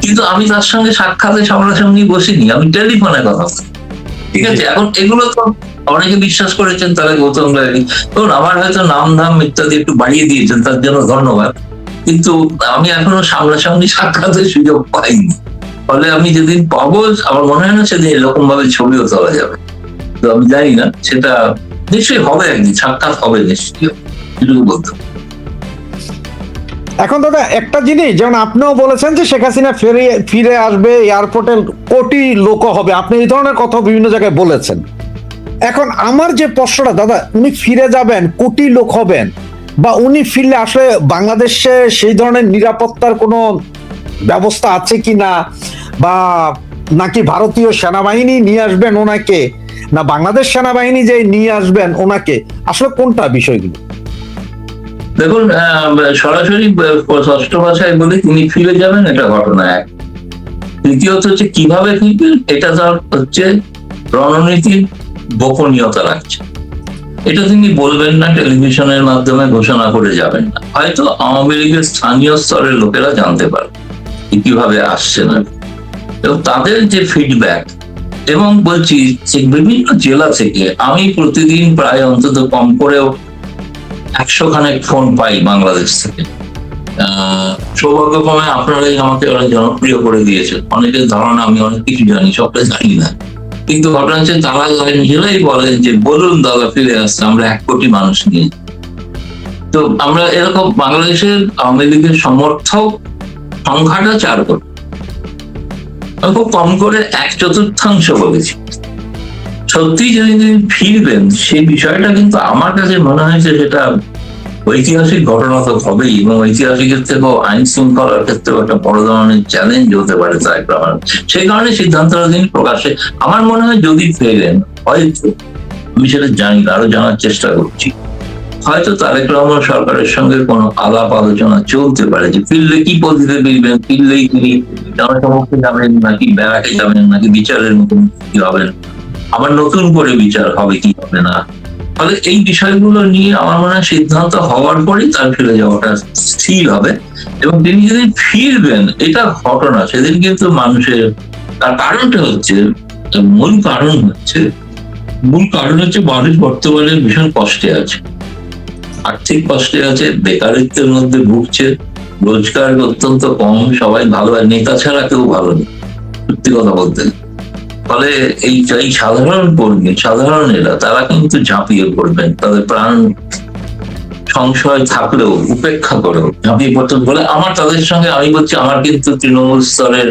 কিন্তু আমি তার সঙ্গে সাক্ষাতে সামনাসামনি বসিনি, আমি টেলিফোনে কথা বলি। ঠিক আছে, এখন এগুলো তো অনেকে বিশ্বাস করেছেন তাহলে গৌতম গায়েনী, ধরুন আমার হয়তো নাম ধাম ইত্যাদি একটু বাড়িয়ে দিয়েছেন, তার জন্য ধন্যবাদ, কিন্তু আমি এখনো সামনাসামনি সাক্ষাতের সুযোগ পাইনি। ফলে আমি যেদিন পাবো আমার মনে হয় না সেদিন এরকম ভাবে ছবিও তোলা যাবে। তো আমি জানি না, সেটা নিশ্চয়ই হবে, একদিন সাক্ষাৎ হবে নিশ্চয়ই, এটুকু বলতে পারি। এখন দাদা একটা জিনিস, যেমন আপনিও বলেছেন যে শেখ হাসিনা ফিরে আসবে, এয়ারপোর্টে কোটি লোক হবে, আপনি এই ধরনের কথা বিভিন্ন জায়গায় বলেছেন। এখন আমার যে প্রশ্নটা দাদা, উনি ফিরে যাবেন, কোটি লোক হবেন, বা উনি ফিরলে আসলে বাংলাদেশে সেই ধরনের নিরাপত্তার কোনো ব্যবস্থা আছে কি না, বা নাকি ভারতীয় সেনাবাহিনী নিয়ে আসবেন ওনাকে, না বাংলাদেশ সেনাবাহিনী যে নিয়ে আসবেন ওনাকে, আসলে কোনটা বিষয়গুলো? দেখুন, সরাসরি ষষ্ঠ ভাষায় বলে তিনি ফিরে যাবেন, এটা ঘটনা এক। তৃতীয়ত হচ্ছে কিভাবে ফিরবেন, এটা তার হচ্ছে রণনীতির গোপনীয়তা রাখছে। এটা তিনি বলবেন না, টেলিভিশনের মাধ্যমে ঘোষণা করে যাবেন না, হয়তো আওয়ামী লীগের স্থানীয় স্তরের লোকেরা জানতে পারে কিভাবে আসছে না, এবং তাদের যে ফিডব্যাক, এবং বলছি যে বিভিন্ন জেলা থেকে আমি প্রতিদিন প্রায় অন্তত কম করেও 100 খানেক ফোন পাই বাংলাদেশ থেকে। সৌভাগ্যক্রমে আপনারাই আমাকে অনেক জনপ্রিয় করে দিয়েছেন, অনেকের ধারণা আমি অনেক কিছু জানি, সবটা জানি না, কিন্তু ঘটনা হচ্ছে তারা নিজেরাই বলেন যে বলুন দাদা ফিরে আসছে, আমরা 1 কোটি মানুষ নিয়ে। তো আমরা এরকম বাংলাদেশের আওয়ামী লীগের সমর্থক সংখ্যাটা 4 কোটি, খুব কম করে 1/4 বলেছি। সত্যি যদি তিনি ফিরবেন সেই বিষয়টা কিন্তু আমার কাছে মনে হয়েছে সেটা ঐতিহাসিক ঘটনা তো হবেই, এবং ঐতিহাসিকের থেকেও আইন শৃঙ্খলার ক্ষেত্রেও একটা বড় ধরনের চ্যালেঞ্জ হতে পারে তারেক রহমান। সেই কারণে সিদ্ধান্তটা তিনি প্রকাশে, আমার মনে হয় যদি ফেরেন, হয়তো আমি সেটা জানি না, আরো জানার চেষ্টা করছি, হয়তো তারেক রহমান সরকারের সঙ্গে কোনো আলাপ আলোচনা চলতে পারে যে ফিরলে কি পদ্ধতিতে ফিরবেন, ফিরলেই তিনি জনসমক্ষে যাবেন নাকি ব্যারাকে যাবেন নাকি বিচারের মুখোমুখি হবেন, আবার নতুন করে বিচার হবে কি হবে না। ফলে এই বিষয়গুলো নিয়ে আমার মনে হয় সিদ্ধান্ত হওয়ার পরেই তার ফিরে যাওয়াটা স্থির হবে, এবং তিনি যেদিন ফিরবেন এটা ঘটনা, সেদিন কিন্তু মানুষের, তার কারণটা হচ্ছে, মূল কারণ হচ্ছে মানুষ বর্তমানে ভীষণ কষ্টে আছে, আর্থিক কষ্টে আছে, বেকারিত্বের মধ্যে ভুগছে, রোজগার অত্যন্ত কম, সবাই ভালো, নেতা ছাড়া কেউ ভালো নেই সত্যি কথা বলতে। ফলে এই সাধারণ কর্মী, সাধারণ এরা, তারা কিন্তু ঝাঁপিয়ে পড়বেন, তাদের প্রাণ সংশয় থাকলেও উপেক্ষা করেও ঝাঁপিয়ে পড়তেন বলে আমার তাদের সঙ্গে, আমি বলছি আমার কিন্তু তৃণমূল স্তরের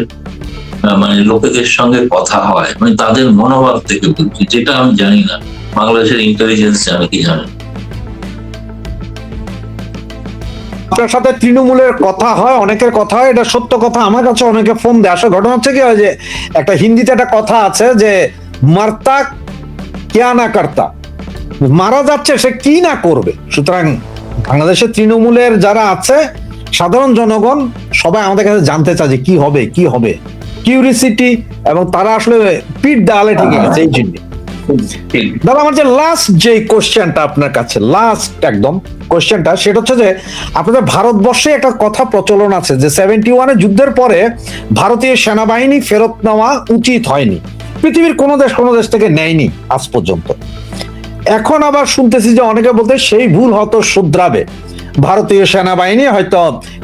মানে লোকেদের সঙ্গে কথা হয়, মানে তাদের মনোভাব থেকে বলছি, যেটা আমি জানি না বাংলাদেশের ইন্টেলিজেন্স আমি কি জানি। আপনার সাথে তৃণমূলের কথা হয়, অনেকের কথা হয়, এটা সত্য কথা। আমার কাছে অনেকে ফোন দেয়। আসলে ঘটনা হচ্ছে কি হয় যে একটা হিন্দিতে একটা কথা আছে যে মারতা কেয়া না কর্তা, মারা যাচ্ছে সে কি না করবে। সুতরাং বাংলাদেশের তৃণমূলের যারা আছে, সাধারণ জনগণ সবাই আমাদের কাছে জানতে চায় যে কি হবে কি হবে, কিউরিসিটি, এবং তারা আসলে পিঠ দেওয়ালে ঠেকে গেছে। এই জন্য দাদা আমার যে লাস্ট যে কোশ্চেনটা আপনার কাছে, লাস্ট একদম কোশ্চেনটা, সেটা হচ্ছে যে আপনাদের ভারতবর্ষে একটা কথা প্রচলন আছে যে 71 যুদ্ধের পরে ভারতীয় সেনাবাহিনী ফেরত নেওয়া উচিত হয়নি, পৃথিবীর কোনো দেশ থেকে নেয়নি আজ পর্যন্ত। এখন আবার শুনতেছি যে অনেকে বলতে সেই ভুল হয়তো শুধরাবে, ভারতীয় সেনাবাহিনী হয়তো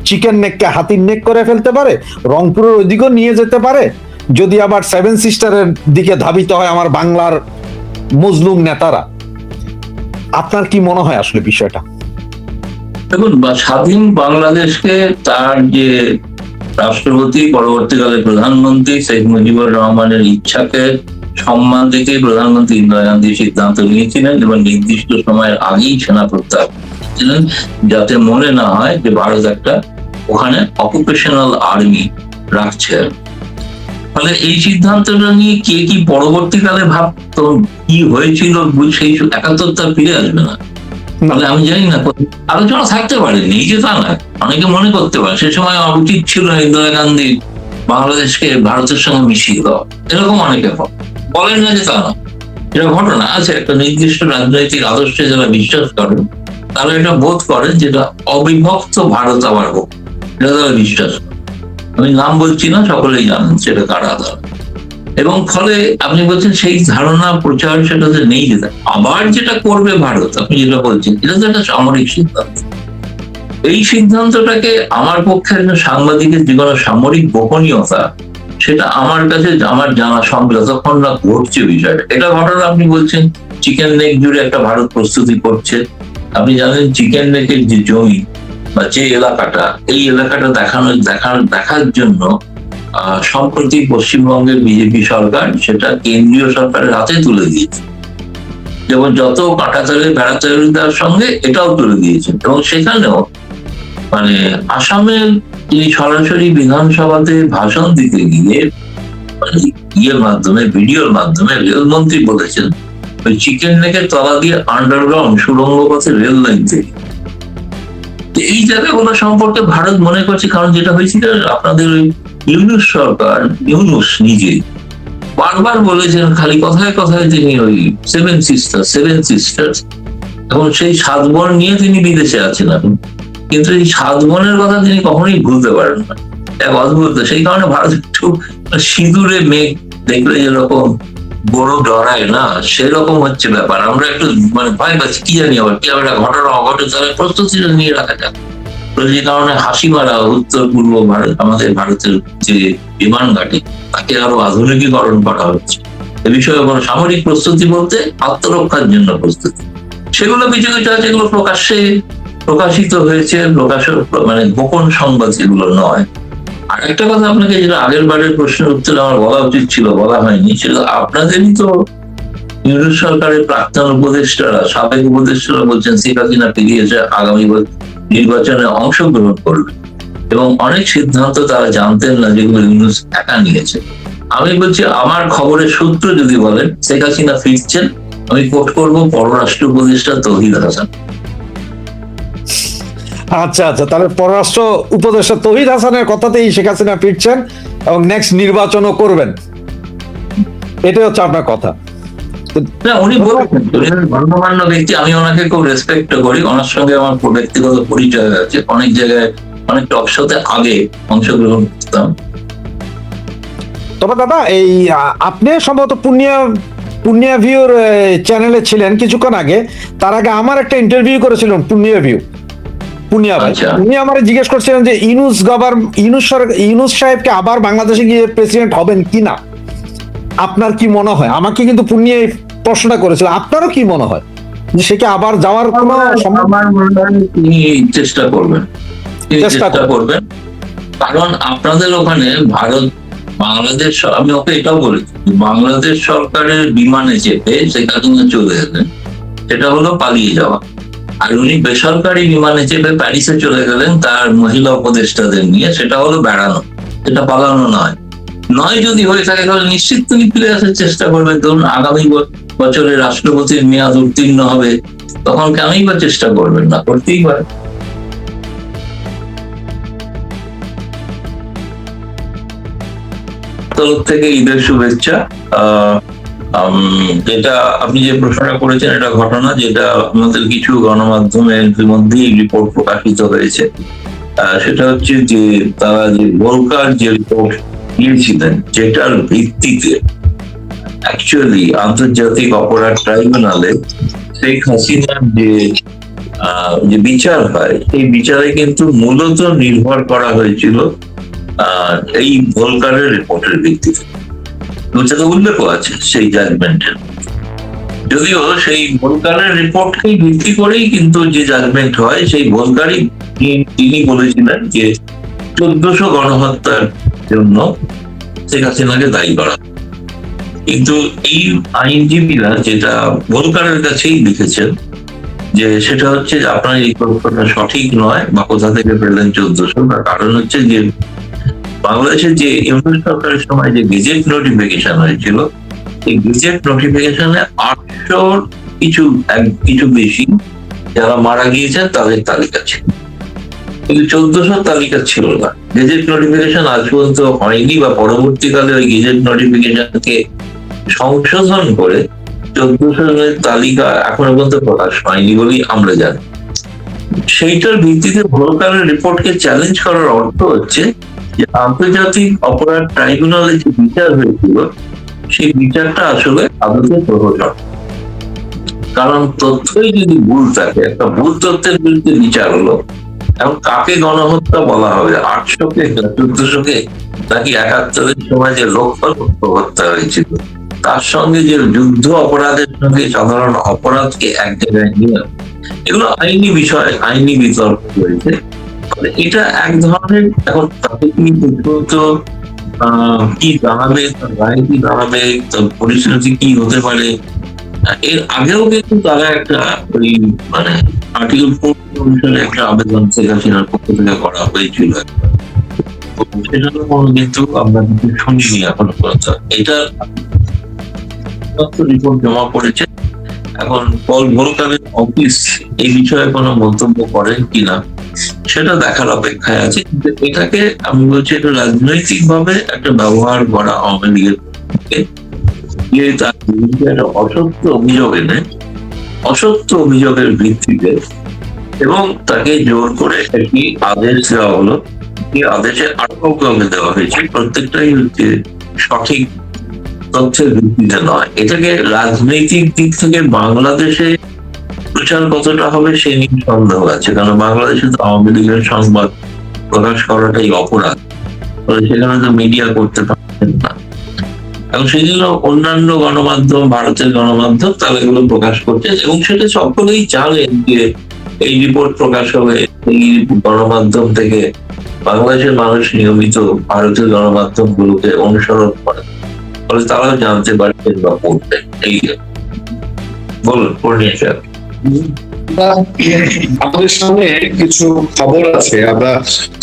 চিকেন নেককে হাতির নেক করে ফেলতে পারে, রংপুরের ওইদিকেও নিয়ে যেতে পারে, যদি আবার 7 সিস্টারের দিকে ধাবিত হয় আমার বাংলার মজলুম নেতারা। আপনার কি মনে হয় আসলে বিষয়টা? দেখুন, স্বাধীন বাংলাদেশকে তার যে রাষ্ট্রপতি, পরবর্তীকালে প্রধানমন্ত্রী শেখ মুজিবুর রহমানের ইচ্ছাকে সম্মান রেখে প্রধানমন্ত্রী ইন্দিরা গান্ধী সিদ্ধান্ত নিয়েছিলেন, এবং নির্দিষ্ট সময়ের আগেই সেনা প্রত্যাহার করেছিলেন, যাতে মনে না হয় যে ভারত একটা ওখানে অকুপেশনাল আর্মি রাখছে। ফলে এই সিদ্ধান্তটা নিয়ে কে কি পরবর্তীকালে ভাবতো, কি হয়েছিল, সেই 71টা ফিরে আসবে না। তাহলে আমি জানি না, আলোচনা থাকতে পারে, এই যে তা না, অনেকে মনে করতে পারে সে সময় উচিত ছিল ইন্দিরা গান্ধী বাংলাদেশকে ভারতের সঙ্গে মিশিয়ে দেওয়া, এরকম অনেকে বলেন না যে তা না, এটা ঘটনা আছে। একটা নির্দিষ্ট রাজনৈতিক আদর্শে যারা বিশ্বাস করেন তারা এটা বোধ করেন যেটা অবিভক্ত ভারত আবার হোক, এটা তারা বিশ্বাস করেন। আমি নাম বলছি না, সকলেই জানেন সেটা কারা তারা। এবং ফলে আপনি বলছেন সেই ধারণা প্রচার সেটাতে নেই, যেটা আবার যেটা করবে ভারত, আপনি যেটা বলছেন এটা তো একটা সামরিক সিদ্ধান্ত। এই সিদ্ধান্তটাকে আমার পক্ষে একজন সাংবাদিকের যে কোনো সামরিক গোপনীয়তা, সেটা আমার কাছে আমার জানা সম্ভব যতক্ষণ না ঘটছে বিষয়টা। এটা ঘটনা আপনি বলছেন চিকেন নেক জুড়ে একটা ভারত প্রস্তুতি করছে। আপনি জানেন চিকেন নেকের যে জমি বা যে এলাকাটা, এই এলাকাটা দেখার জন্য সম্প্রতি পশ্চিমবঙ্গের বিজেপি সরকার সেটা কেন্দ্রীয় সরকারের হাতে তুলে দিয়েছে, যেমন যত কাঁটাতালি বেড়াতালির সঙ্গে এটাও তুলে দিয়েছেন। এবং সেখানেও মানে আসামের তিনি সরাসরি বিধানসভাতে ভাষণ দিতে গিয়ে ইয়ের মাধ্যমে, ভিডিওর মাধ্যমে রেলমন্ত্রী বলেছেন ওই চিকেন নেকের তলা দিয়ে আন্ডারগ্রাউন্ড সুড়ঙ্গ পথে রেল লাইন তৈরি। এই জায়গাগুলো সম্পর্কে ভারত মনে করছে, কারণ যেটা হয়েছিল আপনাদের ওই ইউনূস সরকার, ইউনূস নিজে বারবার বলেছেন, খালি কথায় কথায় তিনি ওই সেভেন সিস্টার্স এবং সেই 7 বোন নিয়ে তিনি বিদেশে আছেন এখন, কিন্তু এই 7 বোনের কথা তিনি কখনোই ভুলতে পারেন না। এক অদ্ভুত, সেই কারণে ভারত একটু সিঁদুরে মেঘ দেখলে যেরকম বড় ডরায় না, সেরকম হচ্ছে ব্যাপার। আমরা একটু ভয় পাচ্ছি, কি জানি আবার কি একটা ঘটনা অঘটে, তাহলে প্রস্তুতিটা নিয়ে রাখা যাক। যে কারণে হাসি মারা উত্তর পূর্ব ভারত, আমাদের ভারতের যে বিমান ঘাঁটি, তাকে আরো আধুনিকীকরণ করা হচ্ছে। এ বিষয়ে কোনো সামরিক প্রস্তুতি বলতে আত্মরক্ষার জন্য প্রস্তুতি, সেগুলো কিছু কিছু আছে, যেগুলো প্রকাশিত হয়েছে, গোপন সংবাদ, সেগুলো নয়। আর একটা কথা আপনাকে, যেটা আগের বারের প্রশ্নের উত্তরে আমার বলা উচিত ছিল, বলা হয়নি, সেটা আপনাদেরই তো ইউনূস সরকারের প্রাক্তন উপদেষ্টারা, সাবেক উপদেষ্টারা বলছেন শেখ হাসিনা ফিরে এসে আগামী নির্বাচনে অংশগ্রহণ করবে, এবং অনেক সিদ্ধান্ত তারা জানতেন না যেগুলো ইউনূস একা নিয়েছে। আমি বলছি, আমার খবরের সূত্র যদি বলেন শেখ হাসিনা ফিরছেন, আমি কোট করবো পররাষ্ট্র উপদেষ্টা তৌহিদ হাসান। আচ্ছা, তাহলে পররাষ্ট্র উপদেষ্টা তৌহিদ হাসানের কথাতেই শেখ হাসিনা ফিরছেন এবং নেক্সট নির্বাচনও করবেন, এটাই হচ্ছে আপনার কথা। না, উনি বলছেন, গণ্যমান্য ব্যক্তি, আমি ওনাকে খুব রেসপেক্ট করি, ওনার সঙ্গে আমার ব্যক্তিগত পরিচয় আছে, অনেক জায়গায় অনেক টক শোতে আগে অংশগ্রহণ করতাম। তবে দাদা, এই আপনি সম্ভবত পুণ্যা ভিউর চ্যানেলে ছিলেন কিছুক্ষণ আগে, তার আগে আমার একটা ইন্টারভিউ করেছিলেন পুনিয়া ভাই। উনি আমার জিজ্ঞেস করছিলেন যে ইউনূস সাহেবকে আবার বাংলাদেশে গিয়ে প্রেসিডেন্ট হবেন কিনা, আপনার কি মনে হয়? আমাকে কিন্তু পুনিয়া প্রশ্নটা করেছিল, আপনারও কি মনে হয় যে সে কি আবার যাওয়ার কোনো? আমার মনে হয় তিনি চেষ্টা করবেন, কারণ আপনাদের ওখানে বাংলাদেশ, আমি ওকে এটাও বলেছি, বাংলাদেশ সরকারের বিমানে চেপে সেখানে চলে গেলেন, সেটা হলো পালিয়ে যাওয়া। আর উনি বেসরকারি বিমানে চেপে প্যারিসে চলে গেলেন তার মহিলা উপদেষ্টাদের নিয়ে, সেটা হলো বেড়ানো, সেটা পালানো নয়। যদি হয়ে থাকে তাহলে নিশ্চিত তিনি ফিরে আসার চেষ্টা করবেন। ধরুন আগামী বছরে রাষ্ট্রপতির মেয়াদ উত্তীর্ণ হবে, তখন কেনই বা চেষ্টা করবেন না, করতেই পারে। তরফ থেকে ঈদের শুভেচ্ছা। যেটা আপনি যে প্রশ্নটা করেছেন, এটা ঘটনা যেটা আমাদের কিছু গণমাধ্যমে ইতিমধ্যেই রিপোর্ট প্রকাশিত হয়েছে। সেটা হচ্ছে যে তারা যে ভোলকার যে রিপোর্ট দিয়েছিলেন, যেটার ভিত্তিতে অ্যাকচুয়ালি আন্তর্জাতিক অপরাধ ট্রাইব্যুনালে শেখ হাসিনার যে বিচার হয়, সেই বিচারে কিন্তু মূলত নির্ভর করা হয়েছিল এই ভোলকারের রিপোর্টের ভিত্তিতে। উল্লেখও আছে সেই জাজমেন্টের, যদিও সেই ভোলকারের রিপোর্টকেই ভিত্তি করেই কিন্তু যে জাজমেন্ট হয়, সেই ভোলকারই তিনি বলেছিলেন যে 1400 গণহত্যার জন্য শেখ হাসিনাকে দায়ী করা। কিন্তু এই আইনজীবীরা যেটা ভোলকারের কাছেই লিখেছেন, যে সেটা হচ্ছে যে আপনার এই তথ্যটা সঠিক নয়, বা কোথা থেকে পেলেন 1400, তার কারণ হচ্ছে যে বাংলাদেশের যে ইউনূস সরকারের সময় যে গেজেট নোটিফিকেশন হয়েছিল, এই গেজেট নোটিফিকেশনে 800 কিছু বেশি যারা মারা গিয়েছেন তাদের তালিকা ছিল, কিন্তু 1400 তালিকা ছিল না। গেজেট নোটিফিকেশন আজ পর্যন্ত হয়নি, বা পরবর্তীকালে ওই গেজেট নোটিফিকেশনকে সংশোধন করে 1400 তালিকা এখনো পর্যন্ত প্রকাশ হয়নি বলেই আমরা জানি। সেইটার ভিত্তিতে ভোলকারের রিপোর্টকে চ্যালেঞ্জ করার অর্থ হচ্ছে যে আন্তর্জাতিক অপরাধ ট্রাইব্যুনালে যে বিচার হয়েছিল, সেই বিচারটা আসলে আদতে প্রহসন। কারণ তথ্যই যদি ভুল থাকে, একটা ভুল তথ্যের বিরুদ্ধে বিচার হলো, এখন কাকে গণহত্যা বলা হবে? 800-কে, 1400-কে, নাকি 71-এর সময় যে লক্ষ লক্ষ হত্যা হয়েছিল তার সঙ্গে যে যুদ্ধ অপরাধের সঙ্গে সাধারণ অপরাধকে এক জায়গায় নিয়ে, এগুলো আইনি বিষয়, আইনি বিতর্ক রয়েছে। এটা এক ধরনের, এখন তাকে কি পর্যন্ত কি দাঁড়াবে, তার রায় কি দাঁড়াবে, তার পরিস্থিতি কি হতে পারে, এর আগেও কিন্তু তারা একটা ওই মানে আর্টিকেল 4 অনুসারে একটা আবেদন শেখ হাসিনার পক্ষ থেকে করা হয়েছিল। সেটা কোনো কিন্তু আমরা কিন্তু শুনিনি এখনো পর্যন্ত। এটা রিপোর্ট জমা পড়েছে। এখন পল ভোলকারের অফিস এই বিষয়ে কোনো মন্তব্য করেন কিনা সেটা দেখার অপেক্ষায় আছে। কিন্তু এটাকে আমি বলছি এটা রাজনৈতিক ভাবে একটা ব্যবহার করা আওয়ামী লীগের পক্ষে, যে তার বিরুদ্ধে একটা অসত্য অভিযোগ এনে অসত্য অভিযোগের ভিত্তিতে এবং তাকে জোর করে একটি আদেশ দেওয়া হলো। এই আদেশে আরো কাউকে দেওয়া হয়েছে, প্রত্যেকটাই হচ্ছে সঠিক তথ্যের ভিত্তিতে নয়। এটাকে রাজনৈতিক দিক থেকে বাংলাদেশে প্রচার কতটা হবে সে নিয়ে সন্দেহ আছে, কারণ বাংলাদেশে তো আওয়ামী লীগের সংবাদ প্রকাশ করাটাই অপরাধ, ফলে সেখানে তো মিডিয়া করতে পারছেন না। এবং সেই জন্য অন্যান্য গণমাধ্যম, ভারতের গণমাধ্যম তারা এগুলো প্রকাশ করছে এবং সেটা সকলেই জানেন যে এই রিপোর্ট প্রকাশ হবে, এই গণমাধ্যম থেকে বাংলাদেশের মানুষ নিয়মিত ভারতীয় গণমাধ্যম গুলোকে অনুসরণ করে, ফলে তারাও জানতে পারছেন বা পড়বেন। এই বলুন পূর্ণিয়া স্যার। আমাদের সামনে কিছু খবর আছে, আমরা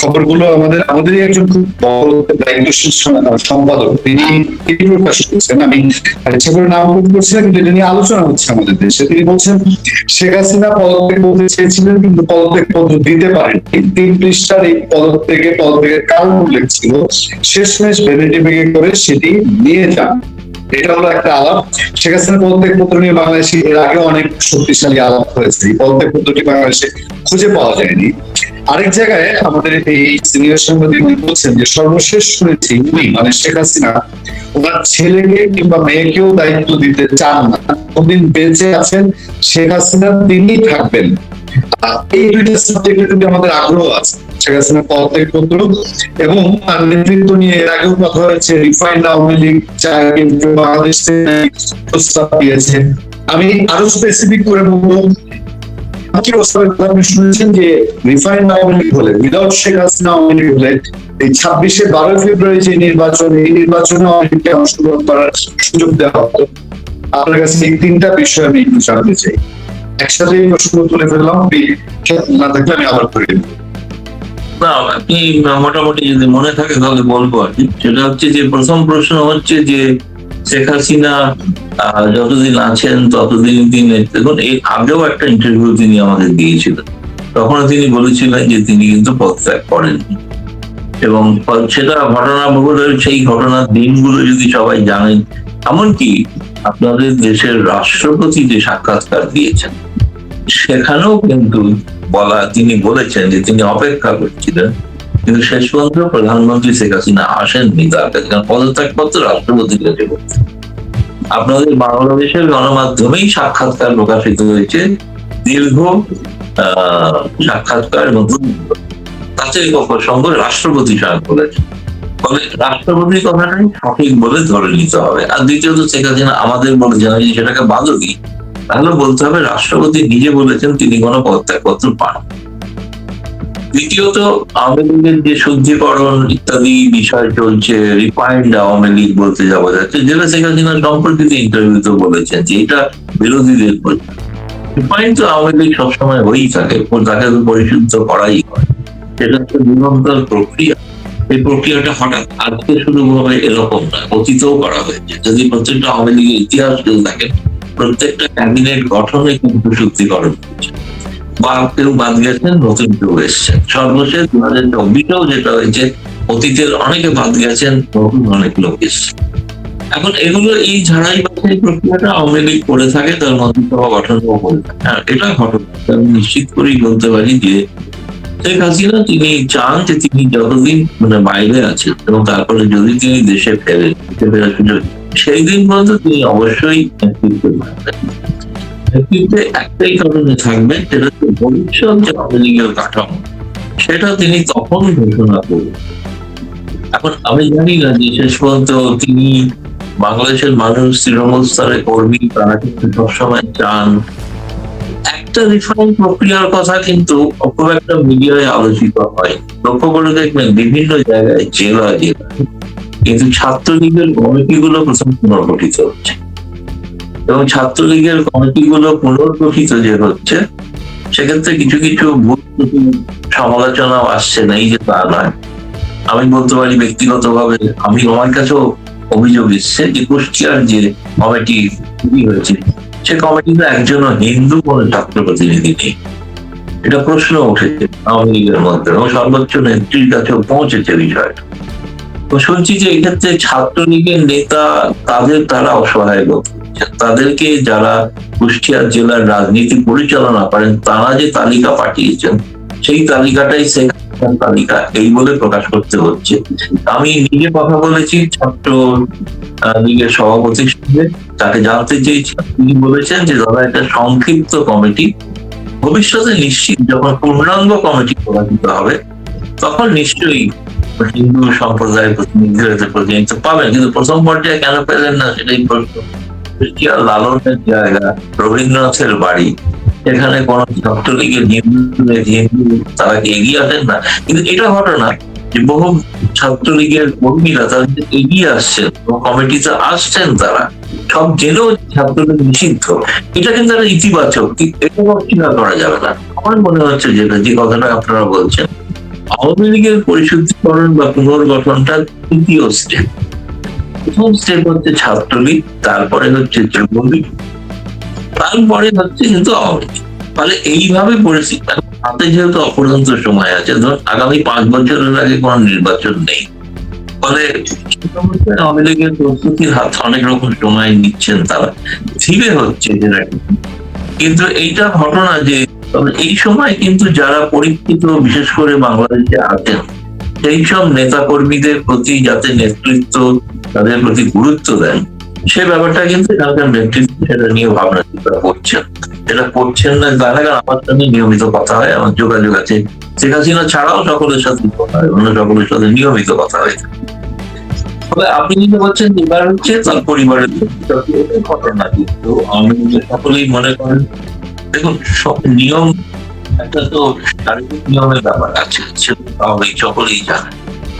খবরগুলো আমাদেরই একজন খুব বড় দায়িত্বশীল সম্পাদক তিনি প্রকাশ করছেন। আমি ইচ্ছা করে নাম উল্লেখ করছিলাম, কিন্তু এটা নিয়ে আলোচনা হচ্ছে আমাদের দেশে। তিনি বলছেন শেখ হাসিনা পদত্যাগ করতে চেয়েছিলেন কিন্তু পদত্যাগ পত্র দিতে পারেন। 3 পৃষ্ঠার এই পদত্যাগের কারণ উল্লেখ ছিল, শেষমেশ ভ্যানিটি ব্যাগে করে সেটি নিয়ে যান। এটা হলো একটা আলাপ। শেখ হাসিনা পদত্যাগ পত্র নিয়ে বাংলাদেশে এর আগে অনেক শক্তিশালী আলাপ হয়েছে, এই পদত্যাগ পত্রটি বাংলাদেশে খুঁজে পাওয়া যায়নি। আরেক জায়গায় আমাদের এই সিনিয়র সাংবাদিক বলছেন যে সর্বশেষ শুনেছি উনি মানে শেখ হাসিনা ওনার ছেলেকে কিংবা মেয়েকেও দায়িত্ব দিতে চান না, কতদিন বেঁচে আছেন শেখ হাসিনা তিনি থাকবেন। এই দুইটা সাবজেক্টে যদি আমাদের আগ্রহ আছে, শেখ হাসিনা পদত্যাগ পত্র এবং তার নেতৃত্ব নিয়ে এর আগেও কথা হয়েছে, রিফাইন্ড আওয়ামী লীগ কিন্তু বাংলাদেশ প্রস্তাব দিয়েছে। আমি আরো স্পেসিফিক করে বলবো, আপনি শুনেছেন যে রিফাইন্ড আওয়ামী লীগ হলে, উইদাউট শেখ হাসিনা আওয়ামী লীগ হলে এই 12 ফেব্রুয়ারি যে নির্বাচন, এই নির্বাচনে আওয়ামী লীগকে অংশগ্রহণ করার সুযোগ দেওয়া হতো। আপনার কাছে এই 3টা বিষয় আমি একটু জানতে চাই। একসাথে এই প্রশ্ন তুলে ফেললাম, না থাকলে আমি আবার করে দেবো। না, আপনি মোটামুটি যদি মনে থাকে তাহলে বলবো আর কি। সেটা হচ্ছে যে প্রথম প্রশ্ন হচ্ছে যে শেখ হাসিনা যতদিন আছেন ততদিন তিনি, দেখুন এর আগেও একটা ইন্টারভিউ তিনি আমাদের দিয়েছিলেন, তখন তিনি বলেছিলেন যে তিনি কিন্তু পদত্যাগ করেননি। এবং সেটা ঘটনাবহুলের সেই ঘটনার দিনগুলো যদি সবাই জানেন, এমনকি আপনাদের দেশের রাষ্ট্রপতি যে সাক্ষাৎকার দিয়েছেন সেখানেও কিন্তু তিনি বলেছেন যে তিনি অপেক্ষা করছিলেন, কিন্তু শেষ পর্যন্ত প্রধানমন্ত্রী শেখ হাসিনা আসেননি তার কাছে, কারণ পদত্যাগ পত্র রাষ্ট্রপতির কাছে বলছে। আপনাদের বাংলাদেশের গণমাধ্যমেই সাক্ষাৎকার প্রকাশিত হয়েছে, দীর্ঘ সাক্ষাৎকার এবং তাতে প্রসঙ্গ রাষ্ট্রপতি সাহেব বলেছেন, ফলে রাষ্ট্রপতির কথাটাই সঠিক বলে ধরে নিতে হবে। আর দ্বিতীয়ত শেখ হাসিনা আমাদের বলেছেন, আমি সেটাকে বাদও দিই, তাহলে বলতে হবে রাষ্ট্রপতি নিজে বলেছেন তিনি কোনো পদত্যাগপত্র পান। দ্বিতীয়ত আওয়ামী লীগের যে শুদ্ধিকরণ ইত্যাদি বিষয় চলছে, রিফাইন্ড আওয়ামী লীগ বলতে যাওয়া যাচ্ছে, যেটা শেখ হাসিনা সম্পর্কিত ইন্টারভিউতে বলেছেন যে এটা বিরোধীদের বলছে। রিফাইন্ড তো আওয়ামী লীগ সবসময় হয়েই থাকে, তাকে তো পরিশুদ্ধ করাই হয়, সেটা হচ্ছে নিরন্তর প্রক্রিয়া। এই প্রক্রিয়াটা হঠাৎ আজকে শুরু হবে এরকম না, অতীতেও করা হয়েছে। যদি প্রত্যেকটা আওয়ামী লীগের ইতিহাস কেউ দেখেন, প্রত্যেকটা ক্যাবিনেট গঠনে কিন্তু শুদ্ধিকরণ হচ্ছে, বা কেউ বাদ গেছেন, নতুন কেউ এসছেন। সর্বশেষ 2024-এও যেটা হয়েছে, অতীতের অনেকে বাদ গেছেন, নতুন অনেক লোক এসছে। এখন এগুলো এই ঝাড়াই বাছাই প্রক্রিয়াটা আওয়ামী লীগ করে থাকে, তার মন্ত্রিসভা গঠনও করে থাকে। হ্যাঁ, এটা ঘটনা আমি নিশ্চিত করেই বলতে পারি যে শেখ হাসিনা তিনি চান যে তিনি যতদিন বাইরে আছেন এবং তারপরে যদি তিনি দেশে ফেরেন, সেই দিন পর্যন্ত তিনি অবশ্যই নেতৃত্বে থাকবেন। নেতৃত্বে একটাই কারণে থাকবেন, সেটা হচ্ছে ভবিষ্যৎ যে আওয়ামী লীগের কাঠামো সেটা তিনি তখন ঘোষণা করবেন। এখন আমি জানি না যে শেষ পর্যন্ত তিনি বাংলাদেশের মানুষ, তৃণমূল স্তরের কর্মী, তারা কিন্তু সবসময় চান একটা রিফর্ম প্রক্রিয়ার কথা, কিন্তু খুব একটা মিডিয়ায় আলোচিত হয়। লক্ষ্য করে দেখবেন বিভিন্ন জায়গায় জেলায় কিন্তু ছাত্রলীগের কমিটিগুলো প্রথম পুনর্গঠিত হচ্ছে, এবং ছাত্রলীগের কমিটিগুলো পুনর্গঠিত যে হচ্ছে সেক্ষেত্রে কিছু কিছু ভুল সমালোচনাও আসছে না, এই যে তা নয়। আমি বলতে পারি ব্যক্তিগতভাবে আমার কাছেও অভিযোগ এসছে যে কুষ্টিয়ার যে কমিটি তৈরি হয়েছে সে কমিটিতে একজনও হিন্দু কোন ছাত্র প্রতিনিধি নেই। এটা প্রশ্ন উঠেছে আওয়ামী লীগের মধ্যে, এবং সর্বোচ্চ নেত্রীর কাছেও পৌঁছেছে বিষয়টা। তো শুনছি যে এক্ষেত্রে ছাত্রলীগের নেতা তারা অসহায় বোধ করছেন। তাদেরকে যারা কুষ্টিয়া জেলার রাজনীতি পরিচালনা করেন তারা যে তালিকা পাঠিয়েছেন সেই তালিকাটাই তালিকা এই বলে প্রকাশ করতে হচ্ছে। আমি নিজে কথা বলেছি ছাত্র লীগের সভাপতির সঙ্গে, তাকে জানতে চেয়েছি, তিনি বলেছেন যে দাদা একটা সংক্ষিপ্ত কমিটি, ভবিষ্যতে নিশ্চিত যখন পূর্ণাঙ্গ কমিটি প্রকাশিত হবে তখন নিশ্চয়ই হিন্দু সম্প্রদায়ের প্রতিনিধিত্ব পাবেন, কিন্তু প্রথম পর্যায়ে কেন পেলেন না সেটাই প্রশ্ন। কুষ্টিয়ার লালনের জায়গা, রবীন্দ্রনাথের বাড়ি, এখানে কোন ছাত্রলীগের হিন্দু তারা কি এগিয়ে আসেন না? কিন্তু এটা ঘটনা যে বহু ছাত্রলীগের কর্মীরা তারা এগিয়ে আসছেন, কমিটিতে আসছেন, তারা সব জেনেও ছাত্রলীগ নিষিদ্ধ, এটা কিন্তু একটা ইতিবাচক, এটা অস্বীকার করা যাবে না। আমার মনে হচ্ছে যেটা যে কথাটা আপনারা বলছেন, আওয়ামী লীগের পরিশুদ্ধীকরণ বা পুনর্গঠনটা তৃতীয় স্টেপ। প্রথম স্টেপ হচ্ছে ছাত্রলীগ, তারপরে হচ্ছে যুবলীগ, তারপরে হচ্ছে কিন্তু আওয়ামী লীগ। ফলে এইভাবে পরিস্থিতি হাতে যেহেতু অপরন্ত সময় আছে, ধর আগামী 5 বছরের আগে কোন নির্বাচন নেই, ফলে আওয়ামী লীগের প্রস্তুতির হাত অনেক রকম সময় নিচ্ছেন, তারা ধীরে হচ্ছে যেটা। কিন্তু এইটা ঘটনা যে এই সময় কিন্তু যারা পরীক্ষিত বিশেষ করে বাংলাদেশে আছেন সেই সব নেতা কর্মীদের প্রতি যাতে নেতৃত্ব তাদের প্রতি গুরুত্ব দেন সে ব্যাপারটা কিন্তু এখানকার নেতৃত্ব সেটা নিয়ে ভাবনা চিন্তা করছেন। যেটা করছেন না জানা, কারণ আমার সঙ্গে নিয়মিত কথা হয়, আমার যোগাযোগ আছে, শেখ হাসিনা ছাড়াও সকলের সাথে কথা হয়, অন্য সকলের সাথে নিয়মিত কথা হয়। তবে আপনি যেটা বলছেন এবার হচ্ছে তার পরিবারের ঘটনা, কিন্তু আমি সকলেই মনে করেন দেখুন সব নিয়ম একটা তো শারীরিক নিয়মের ব্যাপার আছে, স্বাভাবিক, সকলেই জানে।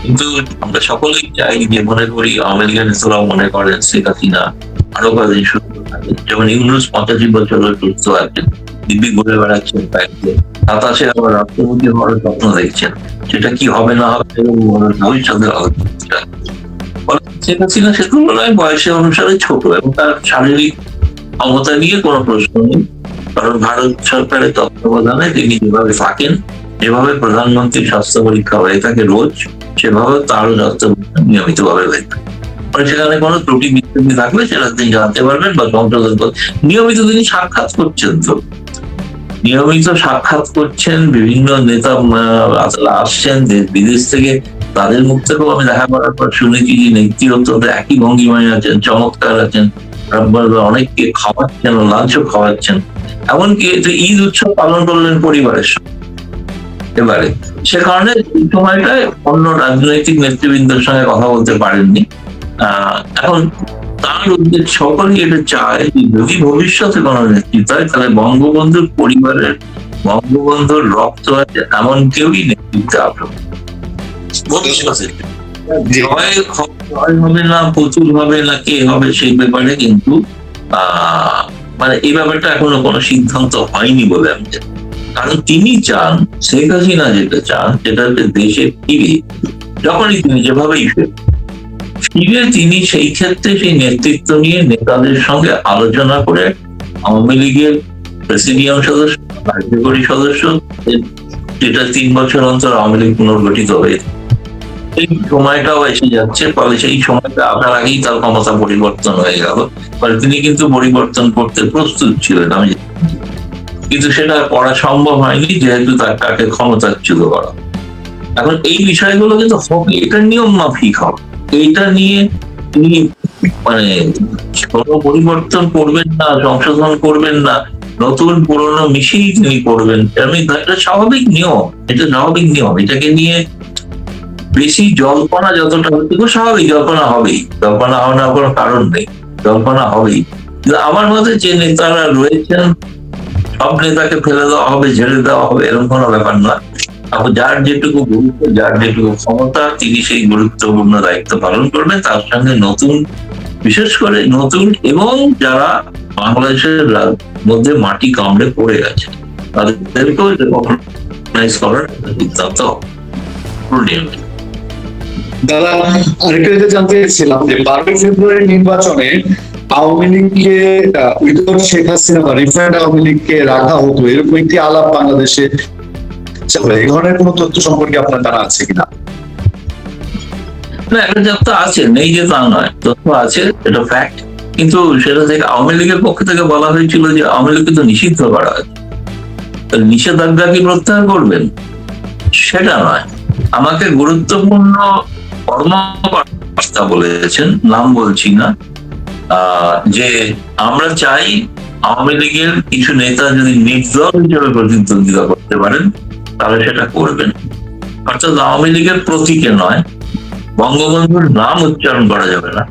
কিন্তু আমরা সকলেই চাই যে মনে করি আওয়ামী লীগের নেতারাও মনে করেন শেখ হাসিনা আরো কয়েকদিন সুস্থ থাকেন, যেমন ইউনূস 85 বছরের সুস্থ আছেন, দিব্যি ঘুরে বেড়াচ্ছেন, 27-এ আবার রাষ্ট্রপতি হওয়ার স্বপ্ন দেখছেন, সেটা কি হবে না হবে ভবিষ্যতের আলোচনা। শেখ হাসিনা সে তুলনায় বয়সের অনুসারে ছোট, এবং তার শারীরিক ক্ষমতা নিয়ে কোনো প্রশ্ন নেই, কারণ ভারত সরকারের তত্ত্বাবধানে তিনি যেভাবে থাকেন, যেভাবে প্রধানমন্ত্রী স্বাস্থ্য পরীক্ষা হয়ে থাকে রোজ, সেভাবে তারও স্বাস্থ্য পরীক্ষা নিয়মিত ভাবে হয়ে থাকে। সেখানে কোনো ত্রুটি বিচ্ছুটি থাকলে সেটা তিনি জানতে পারবেন বা সংশোধন করবেন। নিয়মিত তিনি সাক্ষাৎ করছেন, তো নিয়মিত সাক্ষাৎ করছেন, বিভিন্ন নেতা আসছেন দেশ বিদেশ থেকে, তাদের মুখ থেকেও আমি দেখা করার পর শুনেছি যে নেতৃত্ব একই ভঙ্গিমায় আছেন, চমৎকার আছেন, অনেককে খাওয়াচ্ছেন, লাঞ্চও খাওয়াচ্ছেন, এমনকি ঈদ উৎসব পালন করলেন পরিবারের সঙ্গে। এবারে সে কারণে এই সময়টায় অন্য রাজনৈতিক নেতৃবৃন্দের সঙ্গে কথা বলতে পারেননি। এখন তার উদ্দেশ্য সকলেই এটা চায় যে যদি ভবিষ্যতে কোনো নেতৃত্ব হয় তাহলে বঙ্গবন্ধুর পরিবারের, বঙ্গবন্ধুর রক্ত আছে এমন কেউই নেতৃত্বে আসবে ভবিষ্যতে। জয় হবে না, প্রচুর হবে না, কে হবে সেই ব্যাপারে কিন্তু মানে এই ব্যাপারটা এখনো কোনো সিদ্ধান্ত হয়নি বলে আমি জানি। কারণ তিনি চান, শেখ হাসিনা যেটা চান সেটা হচ্ছে দেশে ফিরে, যখনই তিনি যেভাবেই ফিরে তিনি সেই ক্ষেত্রে সেই নেতৃত্ব নিয়ে নেতাদের সঙ্গে আলোচনা করে আওয়ামী লীগের প্রেসিডিয়াম সদস্য, কার্যকরী সদস্য, যেটা 3 বছর অন্তর আওয়ামী লীগ পুনর্গঠিত হয়েছে, এই সময়টাও এসে যাচ্ছে, ফলে সেই সময়টা আসার আগেই তার ক্ষমতা পরিবর্তন হয়ে গেল। ফলে তিনি কিন্তু পরিবর্তন করতে প্রস্তুত ছিলেন, আমি কিন্তু সেটা করা সম্ভব হয়নি যেহেতু তাকে ক্ষমতাচ্যুত করা। এখন এই বিষয়গুলো কিন্তু হবে, এটা নিয়ম মাফিক হবে, এইটা নিয়ে তিনি মানে কোনো পরিবর্তন করবেন না, সংশোধন করবেন না, নতুন পুরনো মিশিয়ে তিনি করবেন। এটা স্বাভাবিক নিয়ম, এটা স্বাভাবিক নিয়ম। এটাকে নিয়ে বেশি জল্পনা যতটা হচ্ছে, খুব স্বাভাবিক জল্পনা হবেই, জল্পনা হওয়ার কোনো কারণ নেই, জল্পনা হবেই। কিন্তু আমার মতে যে নেতারা রয়েছেন, সব নেতাকে ফেলে দেওয়া হবে, ঝেড়ে দেওয়া হবে, এরকম কোনো ব্যাপার নয়। যার যেটুকু গুরুত্ব, যার যেটুকু ক্ষমতা, তিনি সেই গুরুত্বপূর্ণ দায়িত্ব পালন করবেন। তার সঙ্গে নতুন, বিশেষ করে নতুন এবং যারা বাংলাদেশের মধ্যে মাটি কামড়ে পড়ে গেছে, তাদেরকেও রিকগনাইজ করার সিদ্ধান্ত হবে। দাদা, আরেকটা যেটা জানতে চাইছিলাম যে 12 ফেব্রুয়ারি নির্বাচনে আওয়ামী লীগকে উইদাউট শেখ হাসিনা বা রিফাইন্ড আওয়ামী লীগকে রাখা হতো, এরকম একটি আলাপ বাংলাদেশে চলে। এই ধরনের কোনো তথ্য সম্পর্কে আপনার জানা আছে কিনা? না, একটা তথ্য আছে, নেই যে তা নয়, তথ্য আছে, এটা ফ্যাক্ট। কিন্তু সেটা থেকে আওয়ামী লীগের পক্ষ থেকে বলা হয়েছিল যে আওয়ামী লীগকে তো নিষিদ্ধ করা হয়েছে, নিষেধাজ্ঞা কি প্রত্যাহার করবেন? সেটা নয়, আমাকে গুরুত্বপূর্ণ কর্মকর্তা বলেছেন, নাম বলছি না, যে আমরা চাই আওয়ামী লীগের কিছু নেতা যদি নির্দল হিসেবে প্রতিদ্বন্দ্বিতা করতে পারেন তাহলে সেটা করবেন। অর্থাৎ আওয়ামী লীগের প্রতীকে নয়, বঙ্গবন্ধুর নাম উচ্চারণ করা যাবে না,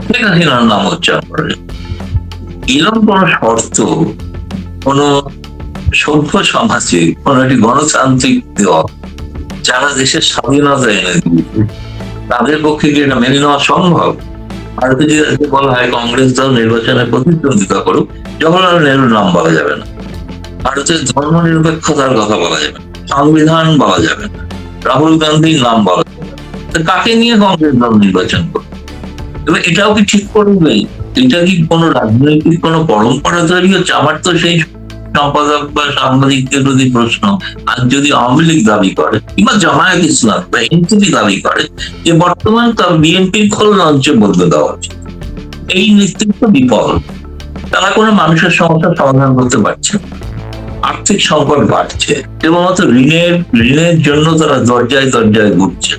শেখ হাসিনার নাম উচ্চারণ করা যাবে। এরকম কোন শর্ত কোন সভ্য সমাজে, কোন একটি গণতান্ত্রিক দল যারা দেশের স্বাধীনতা এনে দিয়েছে, তাদের পক্ষে কি এটা মেনে নেওয়া সম্ভব? ভারতে যে বলা হয় কংগ্রেস দল নির্বাচনে প্রতিদ্বন্দ্বিতা করুক, জওহরলাল নেহরুর নাম বলা যাবে না, ভারতের ধর্ম নিরপেক্ষতার কথা বলা যাবে না, সংবিধান বলা যাবে না, রাহুল গান্ধীর নাম বলা যাবে না। কাকে নিয়ে কংগ্রেস দল নির্বাচন করবে? এবার এটাও কি ঠিক করবে? এটা কি কোনো রাজনৈতিক কোনো পরম্পরা তৈরি হচ্ছে? আমার তো সেই সম্পাদক বা সাংবাদিকদের যদি প্রশ্ন, আর যদি আওয়ামী লীগ দাবি করে কিংবা জামায়াত ইসলাম বা এনসিপি দাবি করে যে বর্তমান তার বিএনপির খোল লঞ্চে বদলে দেওয়া উচিত, এই নেতৃত্ব বিফল, তারা কোনো মানুষের সমস্যার সমাধান করতে পারছে না, আর্থিক সংকট বাড়ছে, কেবলমাত্র ঋণের জন্য তারা দরজায় দরজায় ঘুরছে।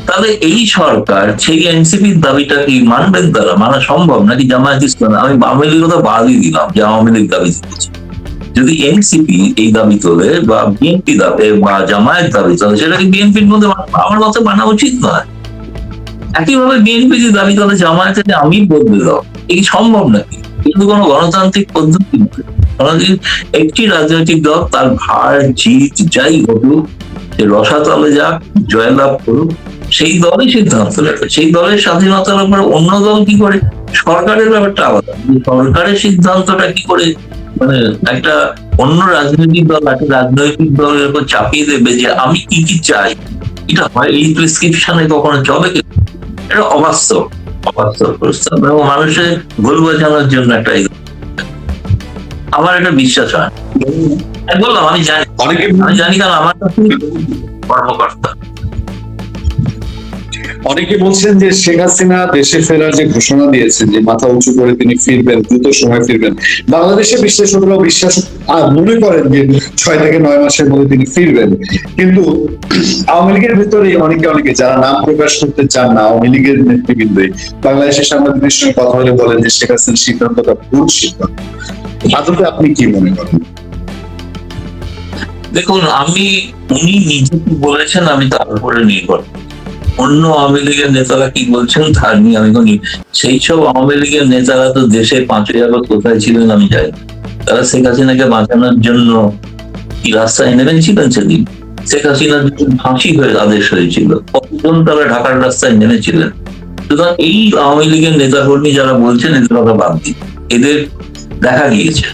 তাহলে এই সরকার সেই এনসিপির দাবিটা কি মানবেন? তারা মানা সম্ভব নাকি? জামায়াত ইসলাম, আমি আওয়ামী লীগের কথা বাদই দিলাম যে আওয়ামী লীগ দাবি দিচ্ছে, যদি এনসিপি এই দাবি তোলে বা বিএনপি দাবি বা জামায়াত দাবি তোলে, সেটা কি বিএনপির মধ্যে আমার মতে মানা উচিত নয়। একইভাবে বিএনপি যদি দাবি তোলে জামায়াতের আমি বদলে দাও, এই সম্ভব নাকি? কিন্তু কোনো গণতান্ত্রিক পদ্ধতি নয়। একটি রাজনৈতিক দল তার ভার জিত যাই ঘটুক, সে রসাতলে যাক, জয়লাভ করুক, সেই দলই সিদ্ধান্ত নেবে। সেই দলের স্বাধীনতার উপরে অন্য দল কি করে? সরকারের ব্যাপারটা আলাদা, সরকারের সিদ্ধান্তটা কি করে মানে একটা অন্য রাজনৈতিক দল একটা রাজনৈতিক দলের উপর চাপিয়ে দেবে যে আমি কি কি চাই? এটা হয় এই প্রেসক্রিপশনে কখনো চলে? এটা অবাস্তব প্রস্তাব এবং মানুষের ভুল বোঝানোর জন্য একটা, আমার একটা বিশ্বাস হয়। বললাম আমি জানি কারণ আমার কর্মকর্তা। অনেকে বলছেন যে শেখ হাসিনা দেশে ফেরার যে ঘোষণা দিয়েছেন যে মাথা উঁচু করে তিনি ফিরবেন, দ্রুত সময় ফিরবেন, বাংলাদেশের বিশ্লেষকরা মনে করেন যে 6 থেকে 9 মাসের মধ্যে তিনি ফিরবেন। কিন্তু আওয়ামী লীগের ভিতরে অনেকে যারা নাম প্রকাশ করতে চান না, আওয়ামী লীগের নেতৃবৃন্দ বাংলাদেশের সাংবাদিকদের সঙ্গে কথা বলে বলেন যে শেখ হাসিনার সিদ্ধান্তটা ভুল সিদ্ধান্ত। আদতে আপনি কি মনে করেন? দেখুন, উনি নিজে কি বলেছেন আমি তার উপরে নির্ভর, অন্য আওয়ামী লীগের নেতারা কি বলছেন তার নিয়ে আমি কোনো, সেই সব আওয়ামী লীগের নেতারা তো দেশে 5ই আগস্ট কোথায় ছিলেন আমি জানি। তারা শেখ হাসিনাকে বাঁচানোর জন্য কি রাস্তায় নেমেছিলেন? সেদিন শেখ হাসিনার ফাঁসি হয়ে আদেশ হয়েছিল, কতজন তারা ঢাকার রাস্তায় নেমেছিলেন? সুতরাং এই আওয়ামী লীগের নেতা কর্মী যারা বলছেন এদের কথা বাদ দিন, এদের দেখা গিয়েছে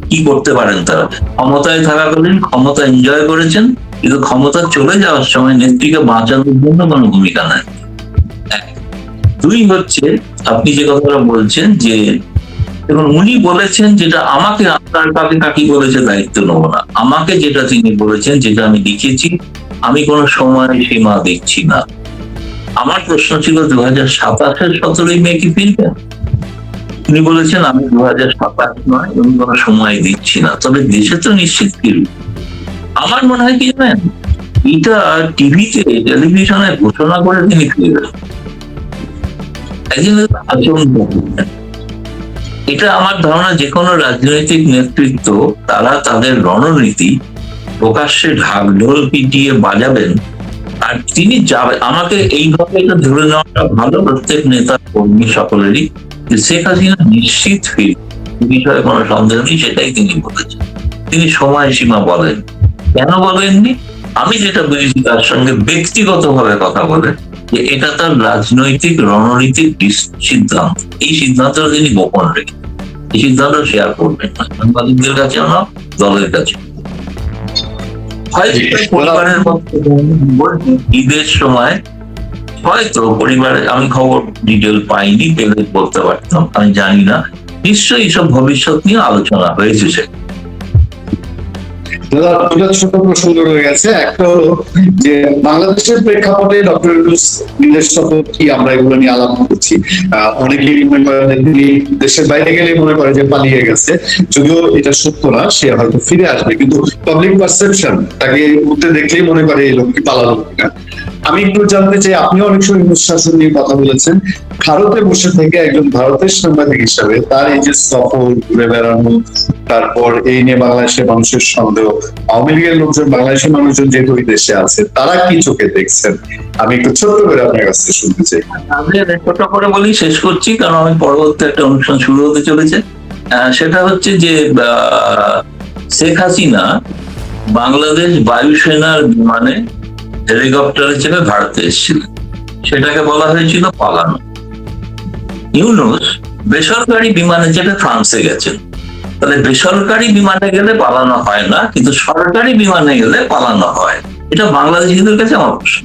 কি করতে পারেন। তারা ক্ষমতায় থাকাকালীন ক্ষমতা এনজয় করেছেন, কিন্তু ক্ষমতা চলে যাওয়ার সময় নেত্রীকে বাঁচানোর জন্য কোনো ভূমিকা নাই। 2 হচ্ছে আপনি যে কথাটা বলছেন যে এবং উনি বলেছেন যেটা আমাকে আপনার কাকে বলেছে দায়িত্ব নেব না, আমাকে যেটা তিনি বলেছেন যেটা আমি লিখেছি, আমি কোনো সময় সীমা দেখছি না। আমার প্রশ্ন ছিল 2027-এর 17ই মে কি ফিরবেন? উনি বলেছেন আমি 2027 নয়, আমি কোনো সময় দিচ্ছি না, তবে দেশে তো নিশ্চিত ফিরবে। আমার মনে হয় কি জানেন, এটা টিভিতে টেলিভিশনে ঘোষণা করে তিনি ফিরবেন। একজনের আচরণ বদলায়। এটা আমার ধারণা যে কোনো রাজনৈতিক নেতৃত্ব তারা তাদের রণনীতি প্রকাশ্যে ঢাকঢোল পিটিয়ে বাজাবেন, আর তিনি যাবেন। আমাকে এইভাবে এটা ধরে নেওয়াটা ভালো প্রত্যেক নেতা কর্মী সকলেরই, যে শেখ হাসিনা নিশ্চিত ফিরবে, এ বিষয়ে কোনো সন্দেহ নেই, সেটাই তিনি বলেছেন। তিনি সময়সীমা বলেন, কেন বলেননি আমি যেটা বুঝেছি তার সঙ্গে ব্যক্তিগতভাবে কথা বলে যে এটা তার রাজনৈতিক রণনীতিক সিদ্ধান্ত। এই সিদ্ধান্তটা তিনি গোপন রেখে, এই সিদ্ধান্ত শেয়ার করবেন না সাংবাদিকদের কাছে না দলের কাছে। হয়তো পরিবারের মধ্যে ঈদের সময় হয়তো পরিবারে, আমি খবর ডিটেল পাইনি, পেলে বলতে পারতাম, আমি জানি না, নিশ্চয়ই এইসব ভবিষ্যৎ নিয়ে আলোচনা হয়েছে। দাদা দুটো ছোট প্রসঙ্গ রয়ে গেছে। একটা হলো যে বাংলাদেশের প্রেক্ষাপটে ডক্টর ইউনূস বিদেশ সফর কি, আমরা এগুলো নিয়ে আলাপ করছি। অনেকেই মনে করে তিনি দেশের বাইরে গেলে মনে করে যে পালিয়ে গেছে, যদিও এটা সত্য না, সে হয়তো ফিরে আসবে, কিন্তু পাবলিক পারসেপশন তাকে উঠতে দেখলেই মনে করে এই লোক কি পালালো কিনা। আমি একটু জানতে চাই, আপনি অনেক সময় ইউনূস শাসন নিয়ে কথা বলেছেন, ভারতে বসে থেকে একজন ভারতের সাংবাদিক হিসাবে তার এই যে সফর, ঘুরে বেড়ানো, তারপর এই নিয়ে বাংলাদেশের মানুষের সন্দেহ, আওয়ামী লীগের লোকজন, বাংলাদেশের মানুষজন যেহেতু ওই দেশে আছে, তারা কি চোখে দেখছেন, আমি একটু ছোট্ট করে আপনার কাছ থেকে শুনতে চাই। আমি ছোট করে বলি, শেষ করছি, কারণ আমি পরবর্তী একটা অনুষ্ঠান শুরু হতে চলেছে। সেটা হচ্ছে যে শেখ হাসিনা বাংলাদেশ বায়ুসেনার বিমানে হেলিকপ্টারে চেপে ভারতে এসেছিলেন, সেটাকে বলা হয়েছিল পালানো। ইউনূস বেসরকারি বিমানে চেপে ফ্রান্সে গেছেন। তাহলে বেসরকারি বিমানে গেলে পালানো হয় না, কিন্তু সরকারি বিমানে গেলে পালানো হয়। এটা বাংলাদেশিদের কাছে আমার প্রশ্ন।